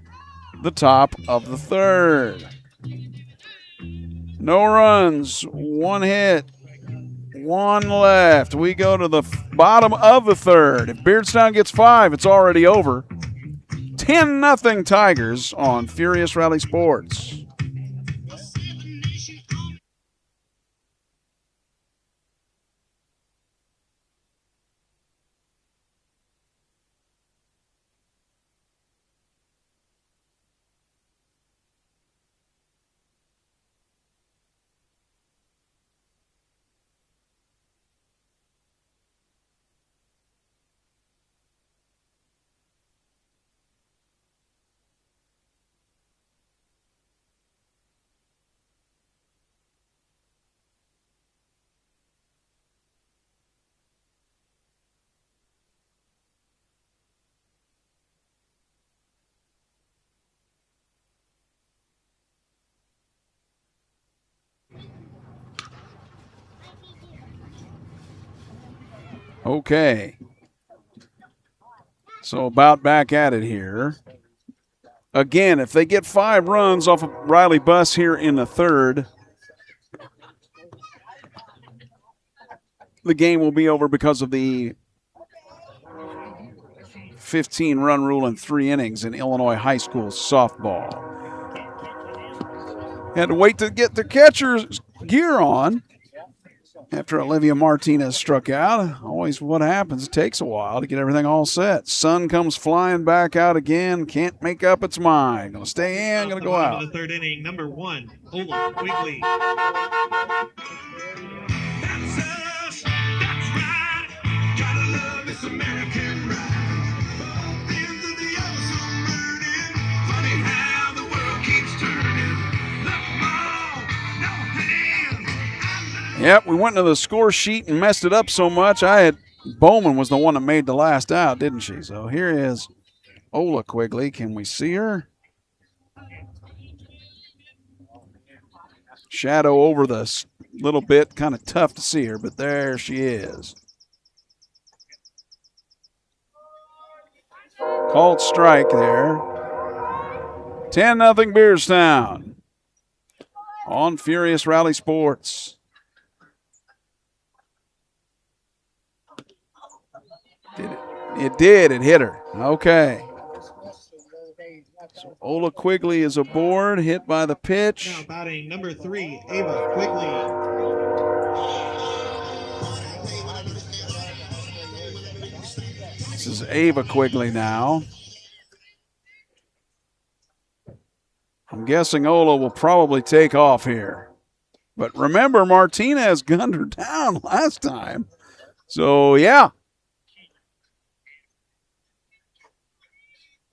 the top of the third. No runs, one hit, one left. We go to the bottom of the third. If Beardstown gets 5, it's already over. 10-0 Tigers on Furious Rally Sports. Okay. So about back at it here. Again, if they get 5 runs off of Riley Buss here in the third, the game will be over because of the 15-run rule in 3 innings in Illinois high school softball. Had to wait to get the catcher's gear on after Olivia Martinez struck out. Always what happens. It takes a while to get everything all set. Sun comes flying back out again. Can't make up its mind. Going to stay in, going to go out. The third inning, number 1, Ola Quigley. That's us. That's right. Gotta love this American ride. Both ends of the other so burning. Funny how the world keeps turning. Look, Mom, no hands. Yep, we went to the score sheet and messed it up so much. Bowman was the one that made the last out, didn't she? So here is Ola Quigley. Can we see her? Shadow over the little bit, kind of tough to see her, but there she is. Called strike there. 10-0 Beardstown on Furious Rally Sports. It did. It hit her. Okay. So Ola Quigley is aboard, hit by the pitch. Now batting number 3, Ava Quigley. This is Ava Quigley now. I'm guessing Ola will probably take off here. But remember, Martinez gunned her down last time. So, yeah.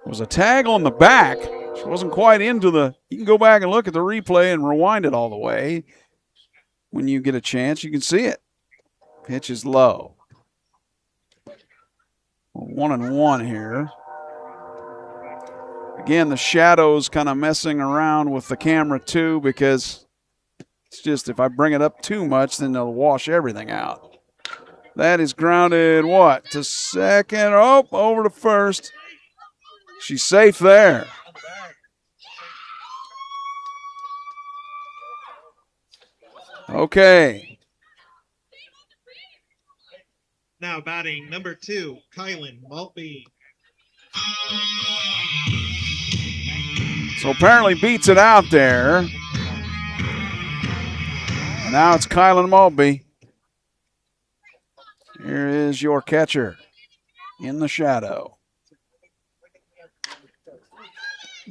It was a tag on the back. She wasn't quite into the... You can go back and look at the replay and rewind it all the way. When you get a chance, you can see it. Pitch is low. 1-1 here. Again, the shadow's kind of messing around with the camera too, because it's just if I bring it up too much, then it'll wash everything out. That is grounded, what, to second? Oh, over to first. She's safe there. Okay. Now batting number 2, Kylan Maltby. So apparently beats it out there. And now it's Kylan Maltby. Here is your catcher in the shadow.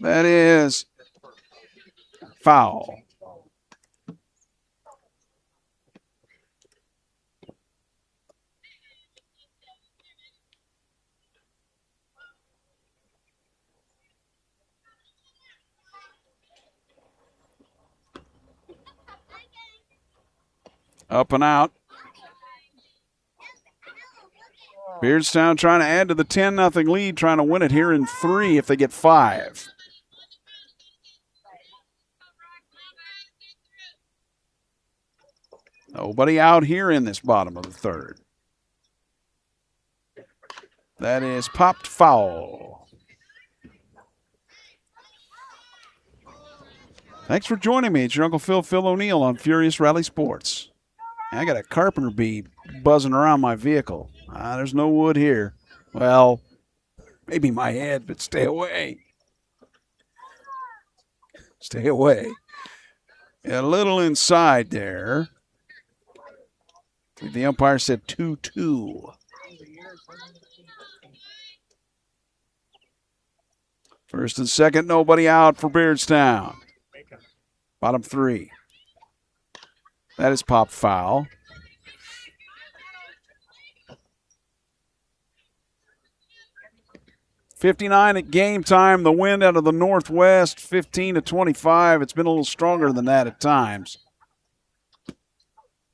That is foul. Up and out. Beardstown trying to add to the 10-0 lead, trying to win it here in 3 if they get 5. Nobody out here in this bottom of the third. That is popped foul. Thanks for joining me. It's your Uncle Phil O'Neill on Furious Rally Sports. I got a carpenter bee buzzing around my vehicle. There's no wood here. Well, maybe my head, but stay away. Stay away. A little inside there. The umpire said 2-2. First and second, nobody out for Beardstown. Bottom 3. That is pop foul. .59 at game time. The wind out of the northwest, 15-25. It's been a little stronger than that at times.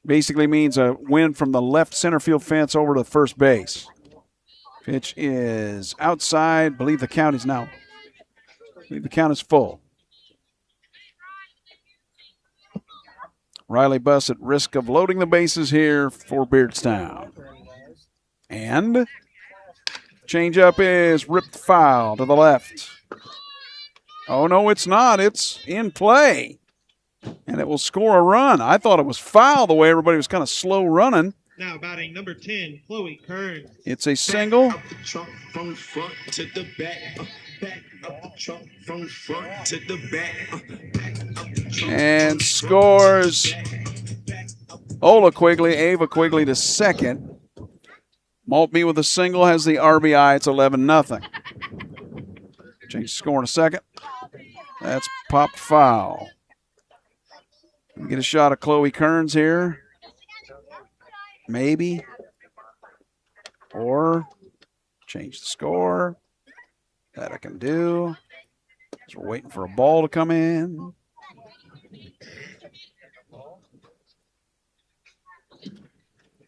Basically means a wind from the left center field fence over to first base. Pitch is outside. Believe the count is now. Believe the count is full. Riley Buss at risk of loading the bases here for Beardstown. And changeup is ripped foul to the left. Oh, no, it's not. It's in play. And it will score a run. I thought it was foul the way everybody was kind of slow running. Now batting number 10, Chloe Kearns. It's a single. From front to the back. Back up the trunk from front to the back. And scores Ola Quigley, Ava Quigley to second. Maltby with a single has the RBI. It's 11-0. Change the score in a second. That's popped foul. We get a shot of Chloe Kearns here. Maybe. Or change the score. That I can do. So we're waiting for a ball to come in.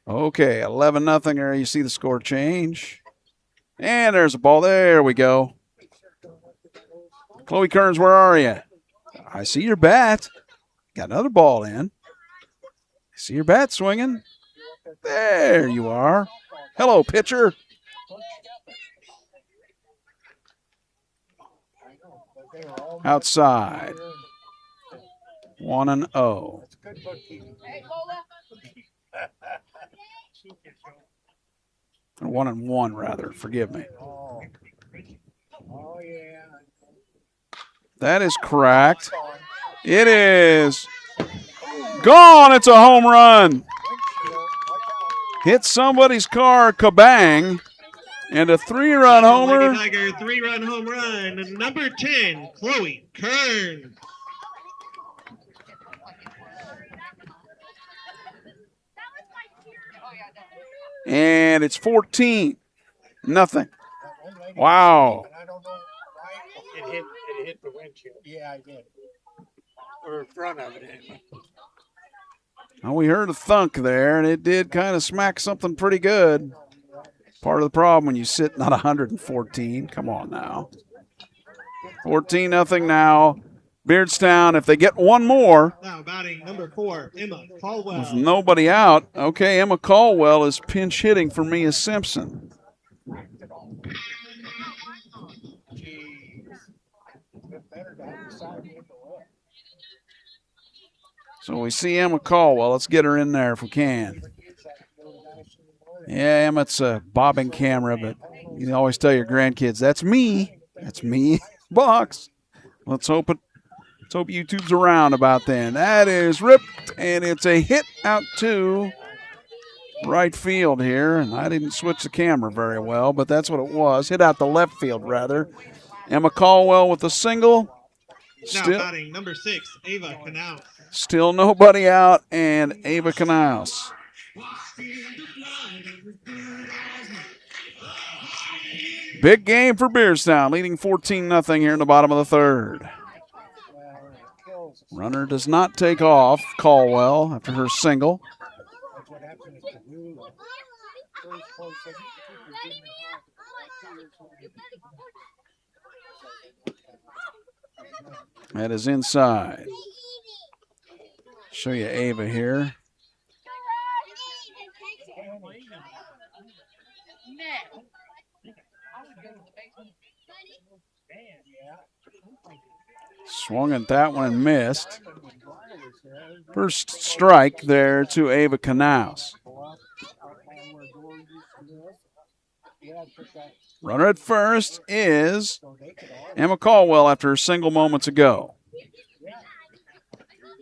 Okay, 11-0 there. You see the score change. And there's a ball. There we go. Chloe Kearns, where are you? I see your bat. Got another ball in. I see your bat swinging. There you are. Hello, pitcher. Outside. 1-0. Or 1-1 rather. Forgive me. That is cracked. It is gone. It's a home run. Hit somebody's car, kabang, and a 3-run homer. Lady Tiger, 3-run home run. And number 10, Chloe Kearns. And it's 14-0. Wow. It hit the windshield. Yeah, I did. Or in front of it. Well, we heard a thunk there, and it did kind of smack something pretty good. Part of the problem when you sit not 114. Come on now. 14-0 now. Beardstown, if they get one more. Now batting number 4, Emma Caldwell. With nobody out. Okay, Emma Caldwell is pinch hitting for Mia Simpson. So we see Emma Caldwell. Let's get her in there if we can. Yeah, Emma's a bobbing camera, but you always tell your grandkids, that's me. That's me. Box. Let's hope YouTube's around about then. That is ripped, and it's a hit out to right field here. And I didn't switch the camera very well, but that's what it was. Hit out the left field, rather. Emma Caldwell with a single. Now batting number 6, Ava Canals. Still nobody out, and Ava Canals. Big game for Beardstown, leading 14-0 here in the bottom of the third. Runner does not take off Caldwell after her single. That is inside. Show you Ava here. Swung at that one and missed. First strike there to Ava Knaus. Runner at first is Emma Caldwell after her single moments ago.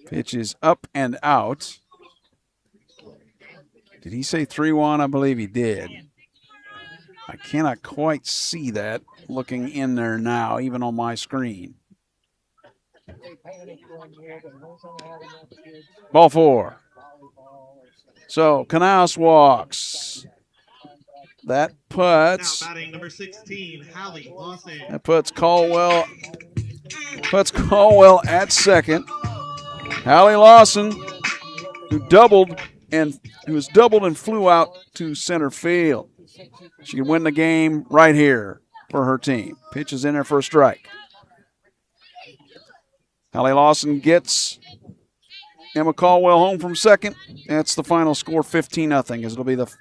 Pitch is up and out. Did he say 3-1? I believe he did. I cannot quite see that looking in there now, even on my screen. Ball 4. So Knaus walks. That puts. Now batting number 16, Hallie Lawson. That puts Caldwell at second. Hallie Lawson, who was doubled and flew out to center field. She can win the game right here for her team. Pitch is in there for a strike. Hallie Lawson gets Emma Caldwell home from second. That's the final score, 15-0, as it'll be the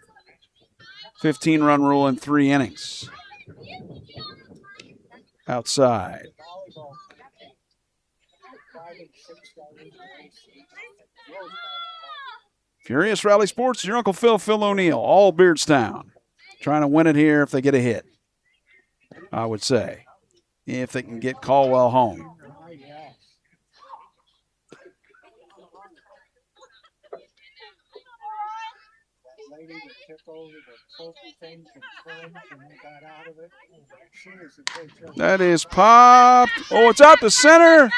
15-run rule in 3 innings. Outside. Furious Rally Sports, your Uncle Phil O'Neill, all Beardstown. Trying to win it here if they get a hit, I would say, if they can get Caldwell home. That is popped. Oh, it's out to center.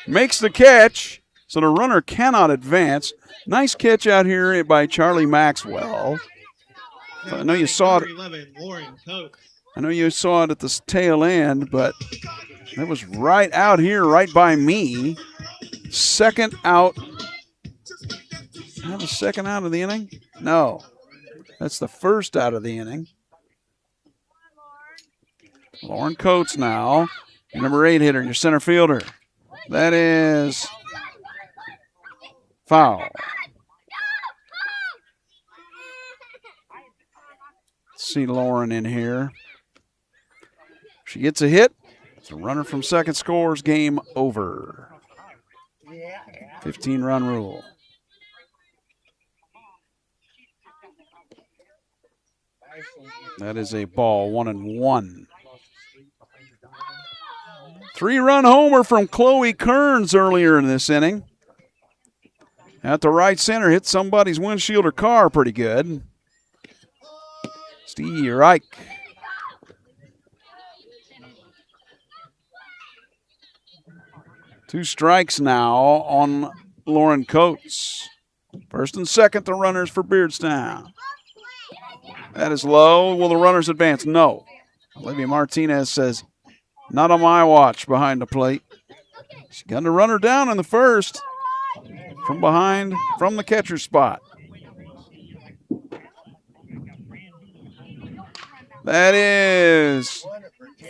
Makes the catch, so the runner cannot advance. Nice catch out here by Charlie Maxwell. I know you saw it. I know you saw it at the tail end, but it was right out here, right by me. Second out. Have a second out of the inning? No. That's the first out of the inning. Lauren Coates now, your number 8 hitter, your center fielder. That is foul. Let's see Lauren in here. She gets a hit. The runner from second scores, game over. 15-run rule. That is a ball, 1-1. 3-run homer from Chloe Kearns earlier in this inning. At the right center, hit somebody's windshield or car pretty good. Steve Reich. Two strikes now on Lauren Coates. First and second, the runners for Beardstown. That is low. Will the runners advance? No. Olivia Martinez says, not on my watch behind the plate. She got to run her down in the first from behind, from the catcher's spot. That is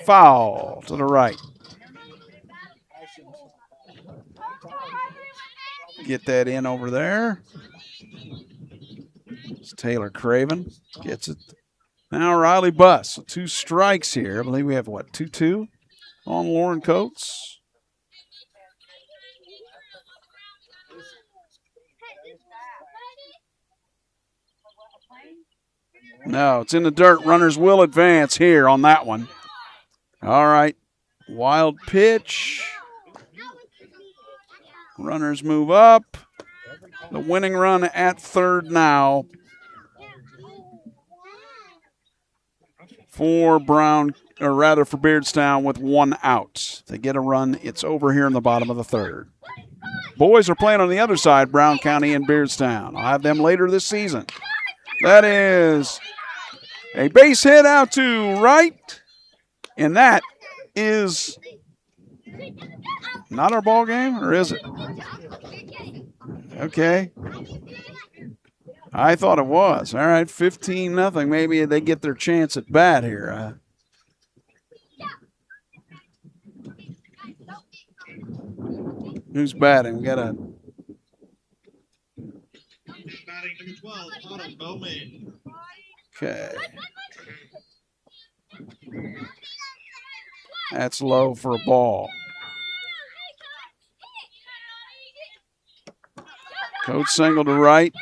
foul to the right. Get that in over there. It's Taylor Craven. Gets it. Now Riley Buss. So 2 strikes here. I believe we have, 2-2 on Lauren Coates. No, it's in the dirt. Runners will advance here on that one. All right. Wild pitch. Runners move up. The winning run at third now for for Beardstown with 1 out. They get a run. It's over here in the bottom of the third. Boys are playing on the other side, Brown County and Beardstown. I'll have them later this season. That is a base hit out to right, and that is not our ball game, or is it? Okay. I thought it was. All right, 15-0. Maybe they get their chance at bat here. Who's batting? We got a batting number 12, Autumn Bowman. Okay. That's low for a ball. Coach single to right.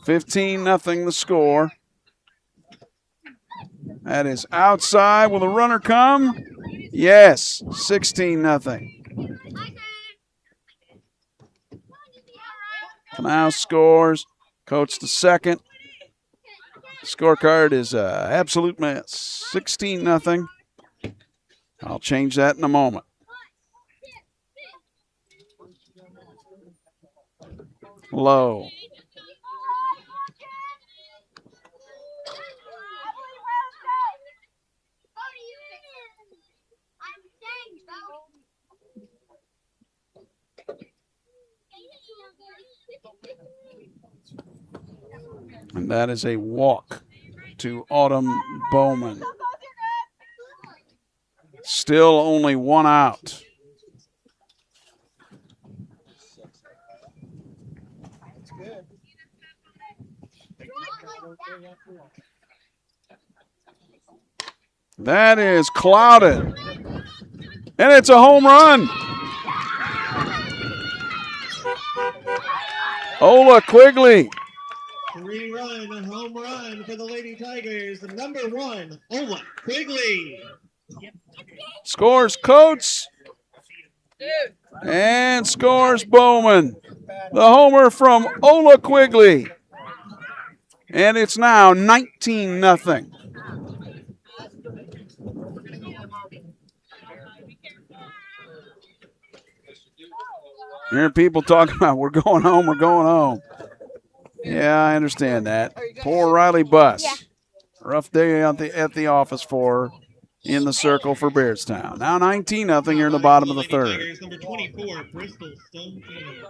15-0 the score. That is outside. Will the runner come? Yes, 16-0. Now scores. Coach the second. Scorecard is an absolute mess. 16-0. I'll change that in a moment. Low. And that is a walk to Autumn Bowman. Still only one out. That is clouded. And it's a home run. Ola Quigley. 3-run home run for the Lady Tigers. Number 1, Ola Quigley. Scores Coates. And scores Bowman. The homer from Ola Quigley. And it's now 19-0. Hearing people talking about we're going home, we're going home. Yeah, I understand that. Poor Riley Buss. Yeah. Rough day at the office for her in the circle for Beardstown. Now 19-0 here in the bottom of the third. Number 24, Bristol Stone King.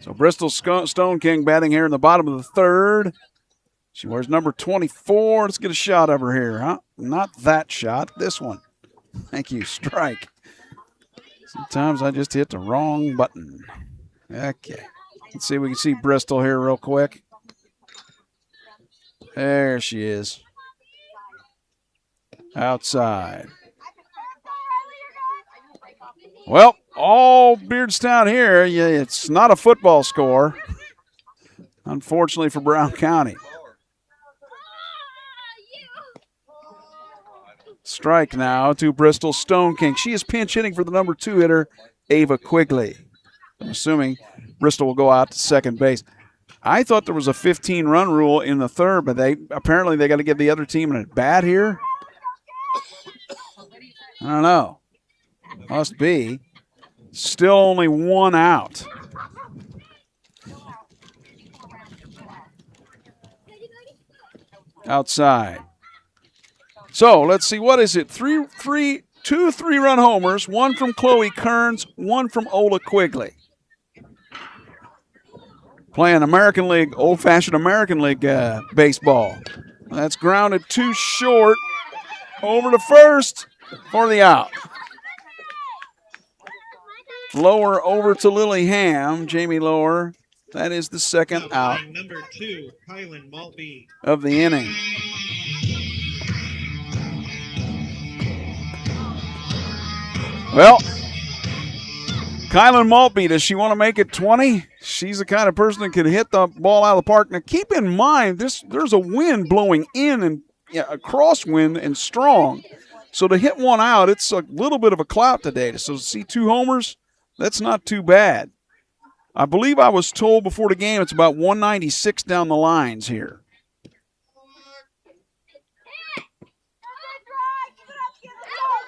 So Bristol Stone King batting here in the bottom of the third. She wears number 24. Let's get a shot of her here, huh? Not that shot, this one. Thank you, strike. Sometimes I just hit the wrong button. Okay. Let's see if we can see Bristol here real quick. There she is. Outside. Well, all Beardstown here, yeah, it's not a football score, unfortunately for Brown County. Strike now to Bristol Stone King. She is pinch hitting for the number 2 hitter, Ava Quigley. I'm assuming Bristol will go out to second base. I thought there was a 15-run rule in the third, but apparently they got to give the other team an at-bat here. I don't know. Must be. Still only one out. Outside. So let's see, what is it? Two 3-run homers, one from Chloe Kearns, one from Ola Quigley. Playing American League, old-fashioned American League baseball. That's grounded too short. Over to first for the out. Lower over to Lily Ham, Jamie Lower. That is the second out number 2, Kylan Maltby of the inning. Well, Kylan Maltby, does she want to make it 20? She's the kind of person that could hit the ball out of the park. Now, keep in mind, there's a wind blowing in and a crosswind and strong. So to hit one out, it's a little bit of a clout today. So to see 2 homers, that's not too bad. I believe I was told before the game it's about 196 down the lines here.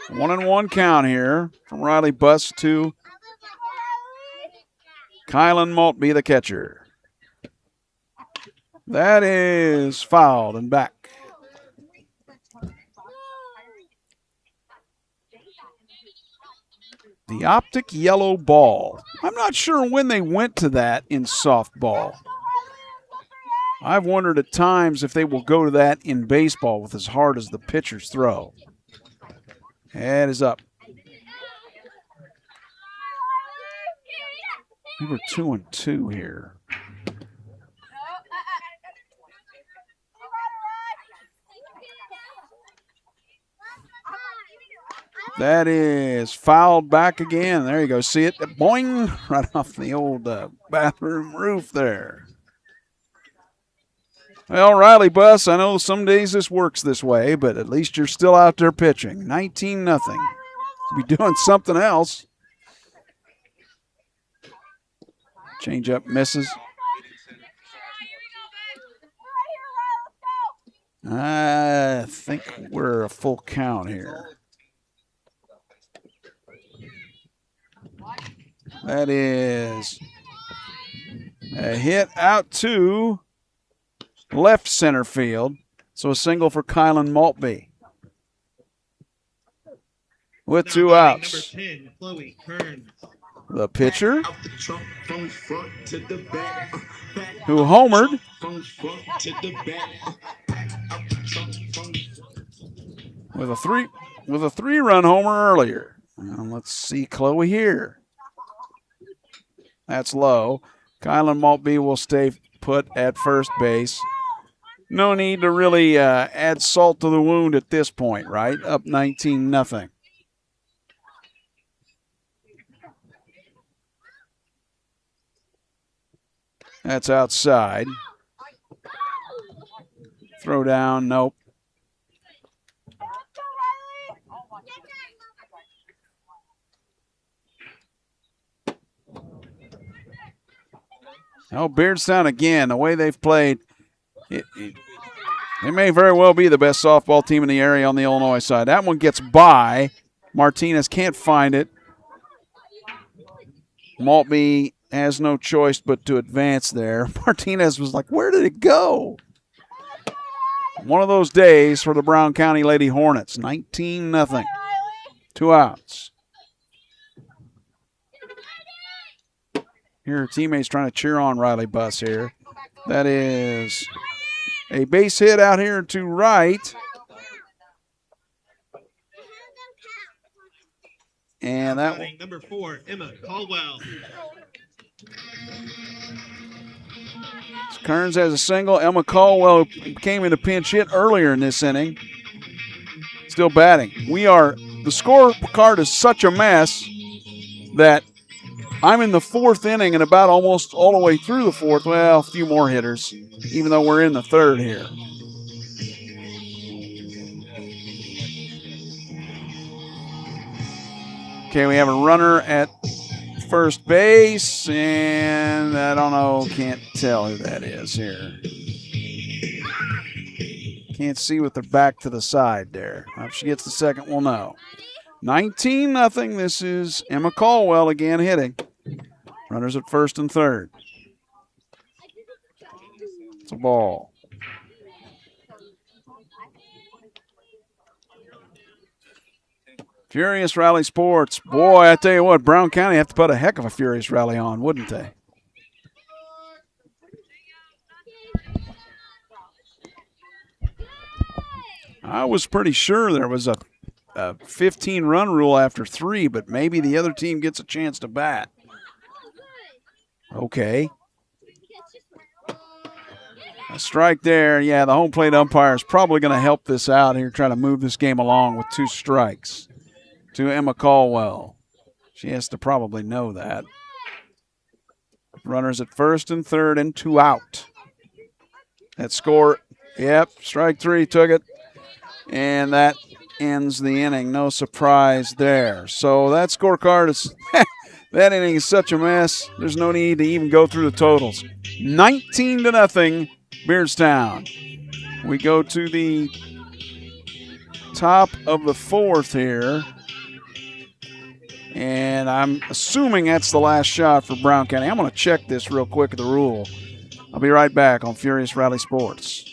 1-1 count here from Riley Buss to Kylan Maltby, the catcher. That is fouled and back. The optic yellow ball. I'm not sure when they went to that in softball. I've wondered at times if they will go to that in baseball with as hard as the pitchers throw. Head is up. We were 2-2 here. That is fouled back again. There you go. See it? Boing! Right off the old bathroom roof there. Well, Riley Bus, I know some days this works this way, but at least you're still out there pitching. 19-0. Be doing something else. Change up misses. I think we're a full count here. That is a hit out to left center field. So a single for Kylan Maltby. With 2 outs. Number 10, Chloe Kearns. The pitcher, who homered, with a 3-run homer earlier. Let's see Chloe here. That's low. Kylan Maltby will stay put at first base. No need to really add salt to the wound at this point, right? Up 19-0. That's outside. Throw down, nope. Oh, Beardstown again, the way they've played, they may very well be the best softball team in the area on the Illinois side. That one gets by. Martinez can't find it. Maltby has no choice but to advance there. Martinez was like, where did it go? One of those days for the Brown County Lady Hornets. 19-0. 2 outs. Here, her teammates trying to cheer on Riley Bus here. That is a base hit out here to right. And that one. Number 4, Emma Caldwell. Kearns has a single. Emma Caldwell came in a pinch hit earlier in this inning. Still batting. The scorecard is such a mess that I'm in the 4th inning and about almost all the way through the 4th. Well, a few more hitters, even though we're in the 3rd here. Okay, we have a runner at first base, and I don't know, can't tell who that is here. Can't see with their back to the side there. If she gets the second, we'll know. 19-0. This is Emma Caldwell again hitting. Runners at first and third. It's a ball. Furious Rally Sports. Boy, I tell you what, Brown County have to put a heck of a Furious Rally on, wouldn't they? I was pretty sure there was a 15-run rule after 3, but maybe the other team gets a chance to bat. Okay. A strike there. Yeah, the home plate umpire is probably going to help this out here, try to move this game along with 2 strikes to Emma Caldwell. She has to probably know that. Runners at first and third and 2 out. That score, yep, strike 3, took it. And that ends the inning. No surprise there. So that scorecard is, that inning is such a mess. There's no need to even go through the totals. 19-0, Beardstown. We go to the top of the 4th here. And I'm assuming that's the last shot for Brown County. I'm going to check this real quick at the rule. I'll be right back on Furious Rally Sports.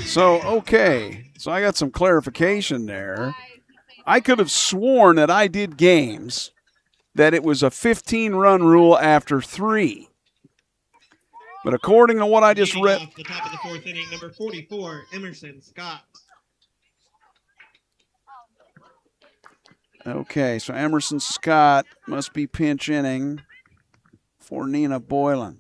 So, okay. So I got some clarification there. I could have sworn that I did games that it was a 15-run rule after 3. But according to what I just read. Off the top of the 4th inning, number 44, Emerson Scott. Okay, so Emerson Scott must be pinch inning for Nina Boylan.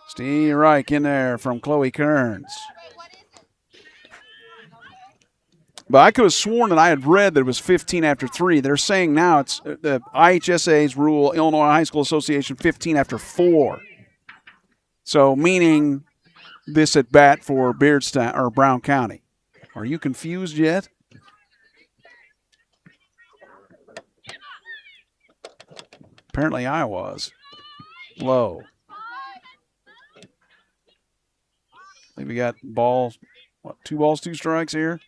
Steve Reich in there from Chloe Kearns. But I could have sworn that I had read that it was 15 after 3. They're saying now it's the IHSA's rule, Illinois High School Association, 15 after 4. So meaning this at bat for Beardstown or Brown County. Are you confused yet? Apparently I was. Low. I think we got balls, 2 balls, 2 strikes here.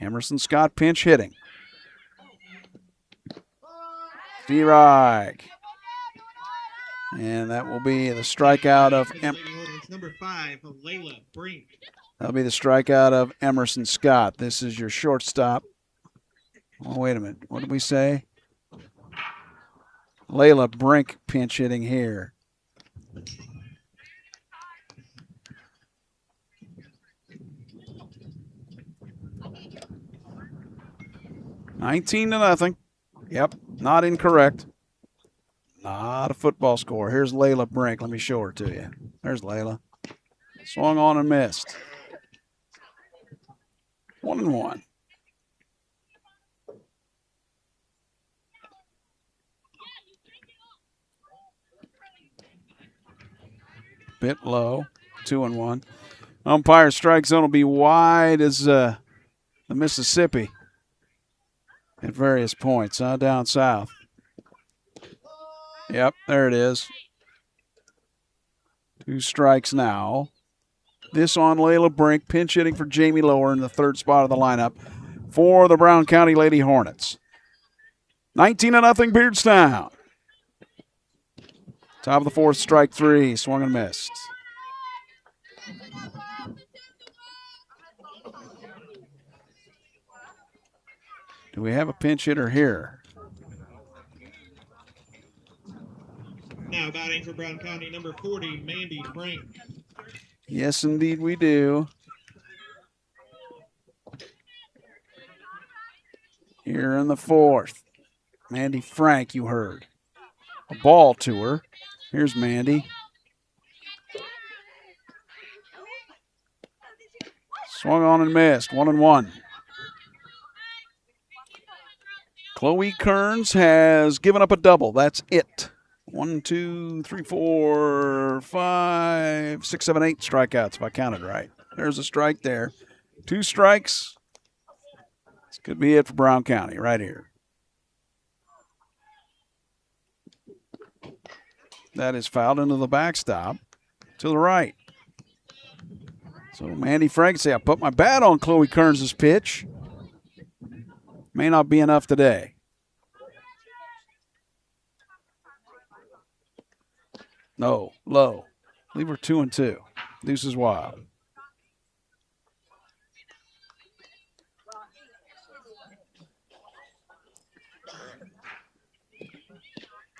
Emerson Scott pinch hitting. D-Reich. And that will be the strikeout of number 5, Layla Brink. That'll be the strikeout of Emerson Scott. This is your shortstop. Oh, wait a minute. What did we say? Layla Brink pinch hitting here. $19-0. Yep, not incorrect. Not a football score. Here's Layla Brink. Let me show her to you. There's Layla. Swung on and missed. 1-1. Bit low. 2-1. Umpire strike zone will be wide as the Mississippi at various points, down south. Yep, there it is. 2 strikes now. This on Layla Brink, pinch hitting for Jamie Lower in the 3rd spot of the lineup for the Brown County Lady Hornets. 19-0 Beardstown. Top of the 4th, strike 3, swung and missed. Do we have a pinch hitter here? Now batting for Brown County, number 40, Mandy Frank. Yes, indeed we do. Here in the 4th. Mandy Frank, you heard. A ball to her. Here's Mandy. Swung on and missed. 1-1. Chloe Kearns has given up a double. That's it. 1, 2, 3, 4, 5, 6, 7, 8 strikeouts if I counted right. There's a strike there. 2 strikes. This could be it for Brown County right here. That is fouled into the backstop to the right. So Mandy Frank say, I put my bat on Chloe Kearns' pitch. May not be enough today. No, low. Leave her 2-2. Deuce is wild.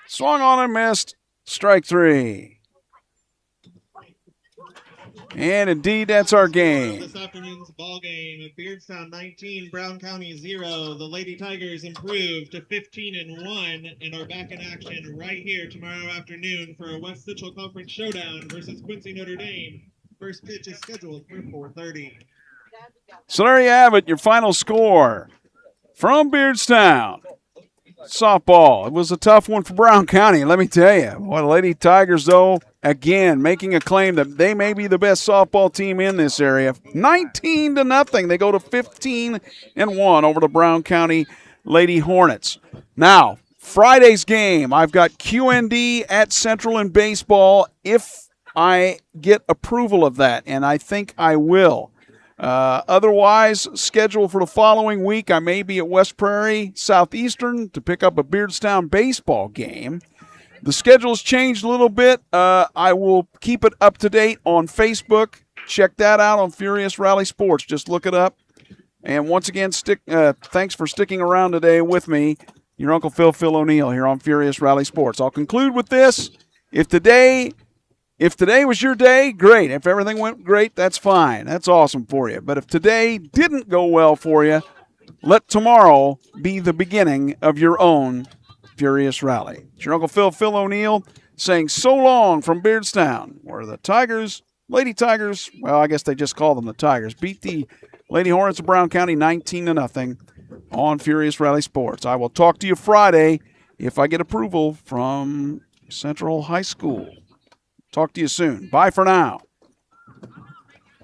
Swung on and missed. Strike 3. And indeed, that's our game. This afternoon's ball game, Beardstown 19, Brown County 0. The Lady Tigers improved to 15-1 and are back in action right here tomorrow afternoon for a West Central Conference showdown versus Quincy Notre Dame. First pitch is scheduled for 4:30. So there you have it, your final score from Beardstown. Softball. It was a tough one for Brown County, let me tell you. Well, the Lady Tigers, though, again, making a claim that they may be the best softball team in this area. 19-0. They go to 15-1 over the Brown County Lady Hornets. Now, Friday's game, I've got QND at Central in baseball if I get approval of that, and I think I will. Otherwise, schedule for the following week, I may be at West Prairie Southeastern to pick up a Beardstown baseball game. The schedule's changed a little bit. I will keep it up to date on Facebook. Check that out on Furious Rally Sports. Just look it up. And once again, thanks for sticking around today with me, your Uncle Phil O'Neill, here on Furious Rally Sports. I'll conclude with this. If today was your day, great. If everything went great, that's fine. That's awesome for you. But if today didn't go well for you, let tomorrow be the beginning of your own Furious Rally. It's your Uncle Phil O'Neill, saying so long from Beardstown, where the Tigers, Lady Tigers, well, I guess they just call them the Tigers, beat the Lady Hornets of Brown County 19-0 on Furious Rally Sports. I will talk to you Friday if I get approval from Central High School. Talk to you soon. Bye for now.